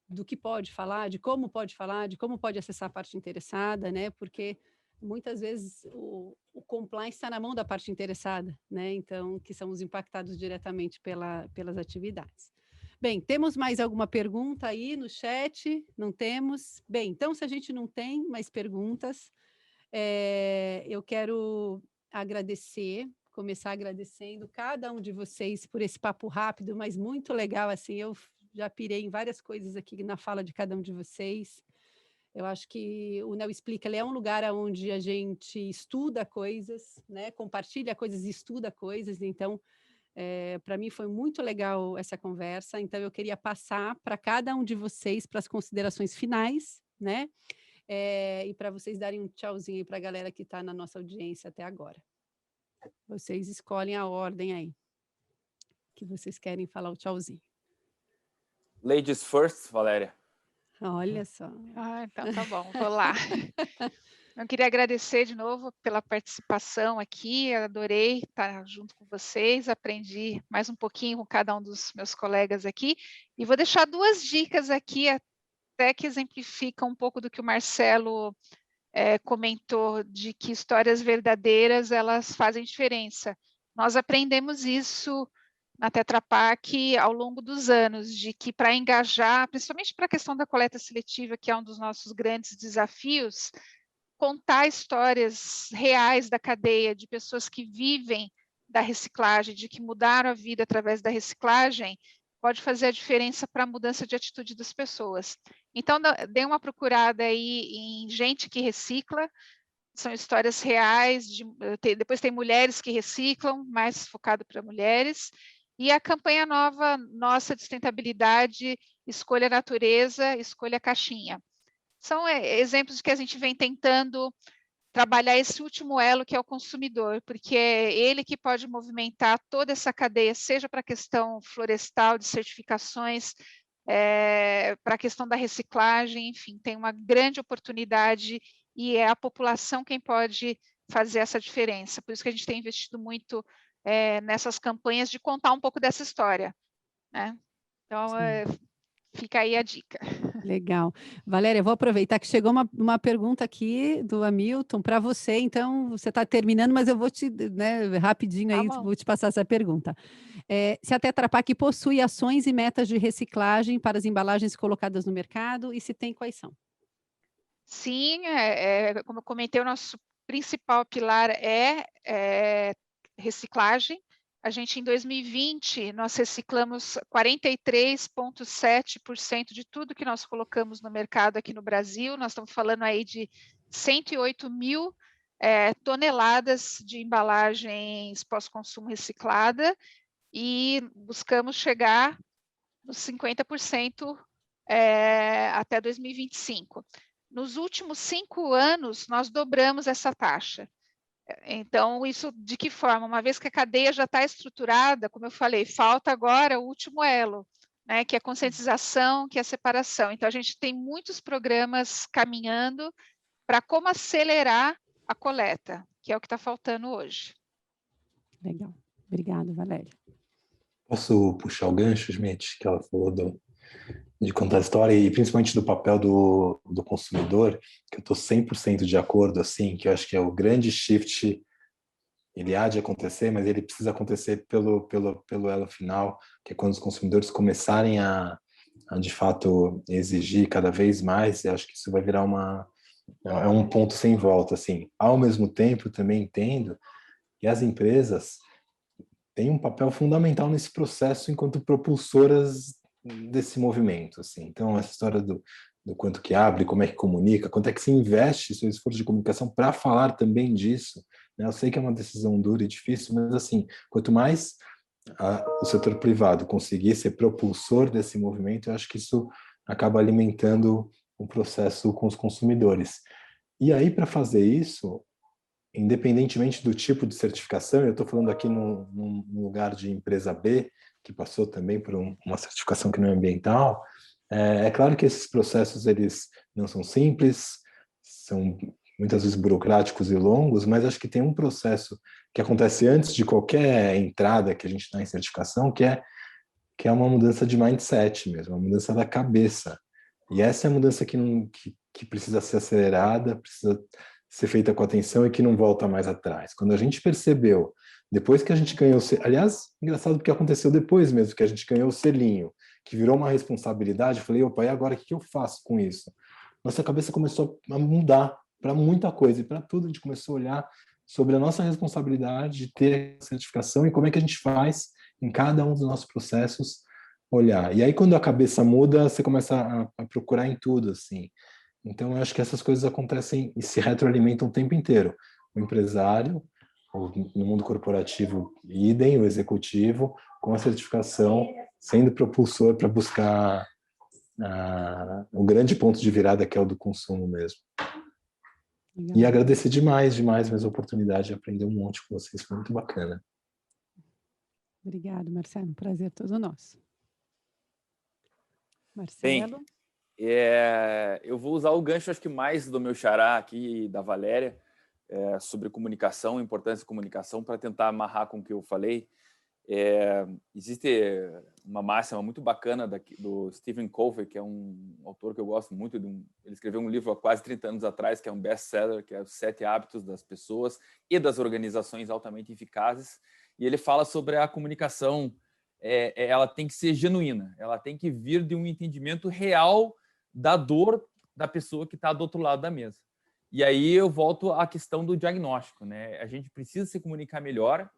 do que pode falar, de como pode acessar a parte interessada, né? Porque muitas vezes o compliance está na mão da parte interessada, né? Então, que são os impactados diretamente pelas atividades. Bem, temos mais alguma pergunta aí no chat? Não temos? Bem, então, se a gente não tem mais perguntas, eu quero começar agradecendo cada um de vocês por esse papo rápido, mas muito legal, assim, eu já pirei em várias coisas aqui na fala de cada um de vocês. Eu acho que o Neo Explica, ele é um lugar onde a gente estuda coisas, né, compartilha coisas e estuda coisas, então, para mim foi muito legal essa conversa, então eu queria passar para cada um de vocês para as considerações finais, né, e para vocês darem um tchauzinho para a galera que está na nossa audiência até agora. Vocês escolhem a ordem aí, que vocês querem falar o tchauzinho. Ladies first, Valéria. Olha só. Então tá bom, vou lá. Eu queria agradecer de novo pela participação aqui, eu adorei estar junto com vocês, aprendi mais um pouquinho com cada um dos meus colegas aqui, e vou deixar 2 dicas aqui, até que exemplificam um pouco do que o Marcelo comentou, de que histórias verdadeiras, elas fazem diferença. Nós aprendemos isso na Tetra Pak ao longo dos anos, de que para engajar, principalmente para a questão da coleta seletiva, que é um dos nossos grandes desafios, contar histórias reais da cadeia, de pessoas que vivem da reciclagem, de que mudaram a vida através da reciclagem, pode fazer a diferença para a mudança de atitude das pessoas. Então, dê uma procurada aí em gente que recicla, são histórias reais, depois tem mulheres que reciclam, mais focado para mulheres, e a campanha nova nossa de sustentabilidade, Escolha Natureza, Escolha Caixinha. São exemplos que a gente vem tentando trabalhar esse último elo, que é o consumidor, porque é ele que pode movimentar toda essa cadeia, seja para a questão florestal, de certificações, para a questão da reciclagem, enfim, tem uma grande oportunidade e é a população quem pode fazer essa diferença. Por isso que a gente tem investido muito nessas campanhas de contar um pouco dessa história, né? Então, fica aí a dica. Legal. Valéria, eu vou aproveitar que chegou uma pergunta aqui do Hamilton para você, então você está terminando, mas eu vou rapidinho aí, vou te passar essa pergunta. Se a Tetra Pak possui ações e metas de reciclagem para as embalagens colocadas no mercado e se tem, quais são? Sim, como eu comentei, o nosso principal pilar é reciclagem. A gente, em 2020, nós reciclamos 43,7% de tudo que nós colocamos no mercado aqui no Brasil. Nós estamos falando aí de 108 mil toneladas de embalagens pós-consumo reciclada e buscamos chegar nos 50% até 2025. Nos últimos 5 anos, nós dobramos essa taxa. Então, isso de que forma? Uma vez que a cadeia já está estruturada, como eu falei, falta agora o último elo, né, que é a conscientização, que é a separação. Então, a gente tem muitos programas caminhando para como acelerar a coleta, que é o que está faltando hoje. Legal. Obrigada, Valéria. Posso puxar o gancho, Schmidt, que ela falou de contar a história e principalmente do papel do consumidor, que eu estou 100% de acordo, assim, que eu acho que é o grande shift, ele há de acontecer, mas ele precisa acontecer pelo elo final, que é quando os consumidores começarem a de fato exigir cada vez mais, eu acho que isso vai virar um ponto sem volta, assim. Ao mesmo tempo, eu também entendo que as empresas têm um papel fundamental nesse processo enquanto propulsoras desse movimento, assim. Então, essa história do quanto que abre, como é que comunica, quanto é que se investe seu esforço de comunicação para falar também disso, né? Eu sei que é uma decisão dura e difícil, mas, assim, quanto mais o setor privado conseguir ser propulsor desse movimento, eu acho que isso acaba alimentando um processo com os consumidores. E aí, para fazer isso, independentemente do tipo de certificação, eu estou falando aqui num lugar de empresa B, que passou também por uma certificação que não é ambiental, é claro que esses processos eles não são simples, são muitas vezes burocráticos e longos, mas acho que tem um processo que acontece antes de qualquer entrada que a gente dá em certificação, que é uma mudança de mindset mesmo, uma mudança da cabeça. E essa é a mudança que precisa ser acelerada, precisa ser feita com atenção e que não volta mais atrás. Quando a gente percebeu, depois que a gente ganhou... Aliás, engraçado porque aconteceu depois mesmo, que a gente ganhou o selinho, que virou uma responsabilidade, eu falei, opa, e agora o que eu faço com isso? Nossa cabeça começou a mudar para muita coisa, e para tudo a gente começou a olhar sobre a nossa responsabilidade de ter certificação e como é que a gente faz em cada um dos nossos processos olhar. E aí, quando a cabeça muda, você começa a procurar em tudo, assim. Então, eu acho que essas coisas acontecem e se retroalimentam o tempo inteiro. O empresário, no mundo corporativo, idem, o executivo, com a certificação, sendo propulsor para buscar o grande ponto de virada, que é o do consumo mesmo. Legal. E agradecer demais mesmo a oportunidade de aprender um monte com vocês, foi muito bacana. Obrigado, Marcelo, um prazer todo nosso. Marcelo? Bem, eu vou usar o gancho, acho que mais do meu xará aqui, da Valéria, sobre comunicação, importância da comunicação, para tentar amarrar com o que eu falei. Existe uma máxima muito bacana do Stephen Covey, que é um autor que eu gosto muito. Ele escreveu um livro há quase 30 anos atrás, que é um best-seller, que é Os 7 Hábitos das Pessoas e das Organizações Altamente Eficazes. E ele fala sobre a comunicação. Ela tem que ser genuína, ela tem que vir de um entendimento real da dor da pessoa que está do outro lado da mesa. E aí eu volto à questão do diagnóstico, né? A gente precisa se comunicar melhor,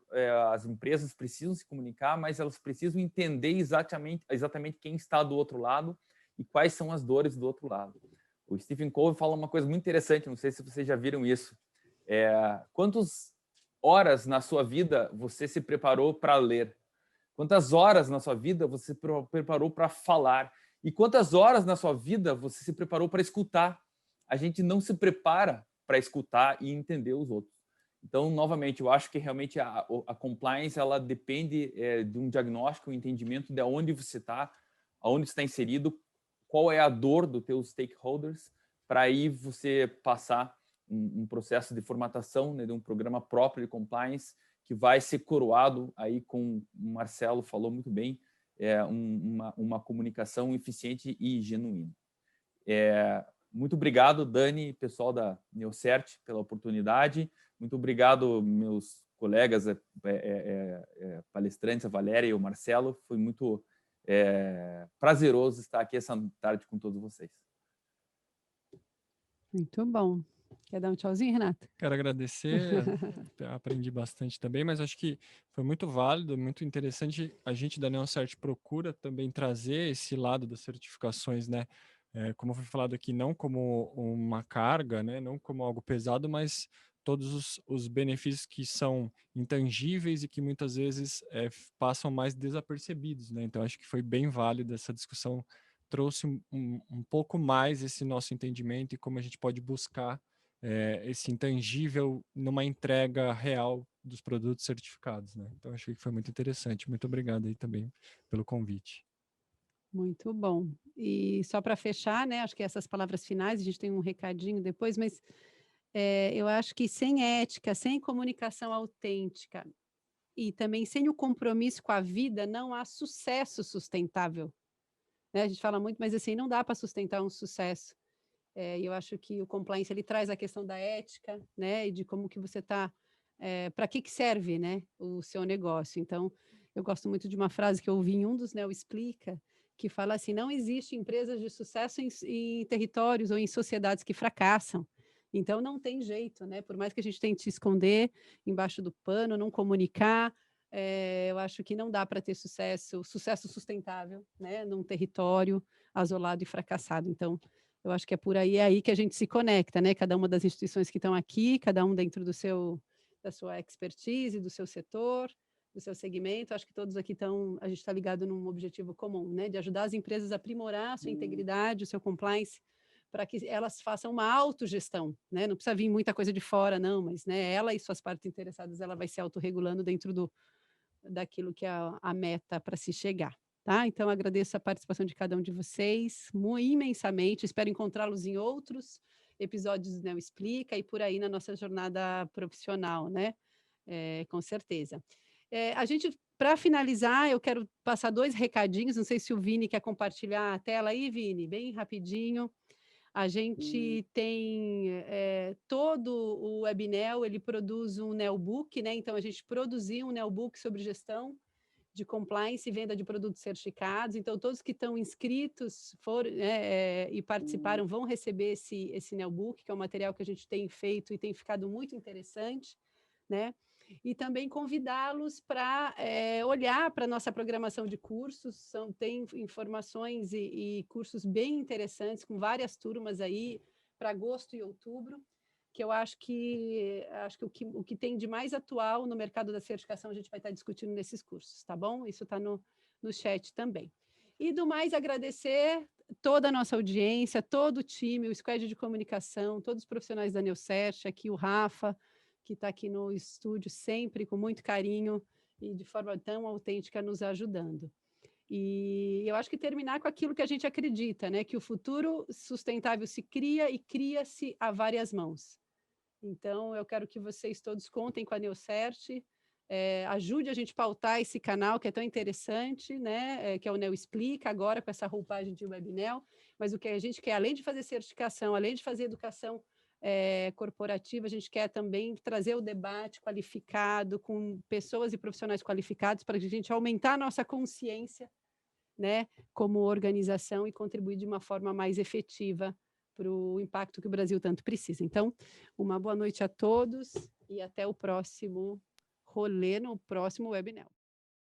as empresas precisam se comunicar, mas elas precisam entender exatamente quem está do outro lado e quais são as dores do outro lado. O Stephen Covey fala uma coisa muito interessante, não sei se vocês já viram isso. Quantas horas na sua vida você se preparou para ler? Quantas horas na sua vida você se preparou para falar? E quantas horas na sua vida você se preparou para escutar? A gente não se prepara para escutar e entender os outros. Então, novamente, eu acho que realmente a compliance ela depende de um diagnóstico, um entendimento de onde você está, aonde você está inserido, qual é a dor dos teus stakeholders, para aí você passar um processo de formatação, né, de um programa próprio de compliance que vai ser coroado aí com, o Marcelo falou muito bem, uma comunicação eficiente e genuína. Muito obrigado, Dani, pessoal da Neocert, pela oportunidade. Muito obrigado, meus colegas palestrantes, a Valéria e o Marcelo. Foi muito prazeroso estar aqui essa tarde com todos vocês. Muito bom. Quer dar um tchauzinho, Renato? Quero agradecer, aprendi bastante também, mas acho que foi muito válido, muito interessante. A gente da Neocert procura também trazer esse lado das certificações, né? Como foi falado aqui, não como uma carga, né? Não como algo pesado, mas todos os benefícios que são intangíveis e que muitas vezes passam mais desapercebidos, né? Então acho que foi bem válido essa discussão, trouxe um pouco mais esse nosso entendimento e como a gente pode buscar esse intangível numa entrega real dos produtos certificados, né? Então, achei que foi muito interessante. Muito obrigado aí também pelo convite. Muito bom. E só para fechar, né? Acho que essas palavras finais, a gente tem um recadinho depois, mas eu acho que sem ética, sem comunicação autêntica e também sem o compromisso com a vida, não há sucesso sustentável. Né? A gente fala muito, mas assim, não dá para sustentar um sucesso. E eu acho que o compliance ele traz a questão da ética, né, e de como que você está, para que serve, né, o seu negócio. Então, eu gosto muito de uma frase que eu ouvi em um dos Neo Explica, que fala assim: não existe empresas de sucesso em territórios ou em sociedades que fracassam. Então, não tem jeito, né? Por mais que a gente tente esconder embaixo do pano, não comunicar, eu acho que não dá para ter sucesso sustentável, né, num território isolado e fracassado. Então, eu acho que é aí que a gente se conecta, né? Cada uma das instituições que estão aqui, cada um dentro da sua expertise, do seu setor, do seu segmento. Acho que todos aqui a gente está ligado num objetivo comum, né? De ajudar as empresas a aprimorar a sua integridade, o seu compliance, para que elas façam uma autogestão, né? Não precisa vir muita coisa de fora, não, mas né, ela e suas partes interessadas, ela vai se autorregulando dentro daquilo que é a meta para se chegar. Tá? Então, agradeço a participação de cada um de vocês imensamente. Espero encontrá-los em outros episódios do Neo Explica e por aí na nossa jornada profissional, né? Com certeza. A gente, para finalizar, eu quero passar 2 recadinhos. Não sei se o Vini quer compartilhar a tela aí, Vini, bem rapidinho. A gente tem todo o Webnel, ele produz um Neobook, né? Então, a gente produziu um Neobook sobre gestão de compliance e venda de produtos certificados. Então, todos que estão inscritos e participaram vão receber esse Neobook, que é um material que a gente tem feito e tem ficado muito interessante, né? E também convidá-los para olhar para a nossa programação de cursos. Tem informações e cursos bem interessantes, com várias turmas aí para agosto e outubro, que eu acho que o que tem de mais atual no mercado da certificação a gente vai estar discutindo nesses cursos, tá bom? Isso está no chat também. E do mais, agradecer toda a nossa audiência, todo o time, o squad de comunicação, todos os profissionais da Neocert, aqui o Rafa, que está aqui no estúdio sempre com muito carinho e de forma tão autêntica nos ajudando. E eu acho que terminar com aquilo que a gente acredita, né? Que o futuro sustentável se cria e cria-se a várias mãos. Então, eu quero que vocês todos contem com a Neocert, ajude a gente a pautar esse canal que é tão interessante, né? Que é o Neo Explica, agora com essa roupagem de Webnel, mas o que a gente quer, além de fazer certificação, além de fazer educação corporativa, a gente quer também trazer o debate qualificado, com pessoas e profissionais qualificados, para que a gente aumentar a nossa consciência, né, como organização e contribuir de uma forma mais efetiva para o impacto que o Brasil tanto precisa. Então, uma boa noite a todos e até o próximo rolê, no próximo Webnel.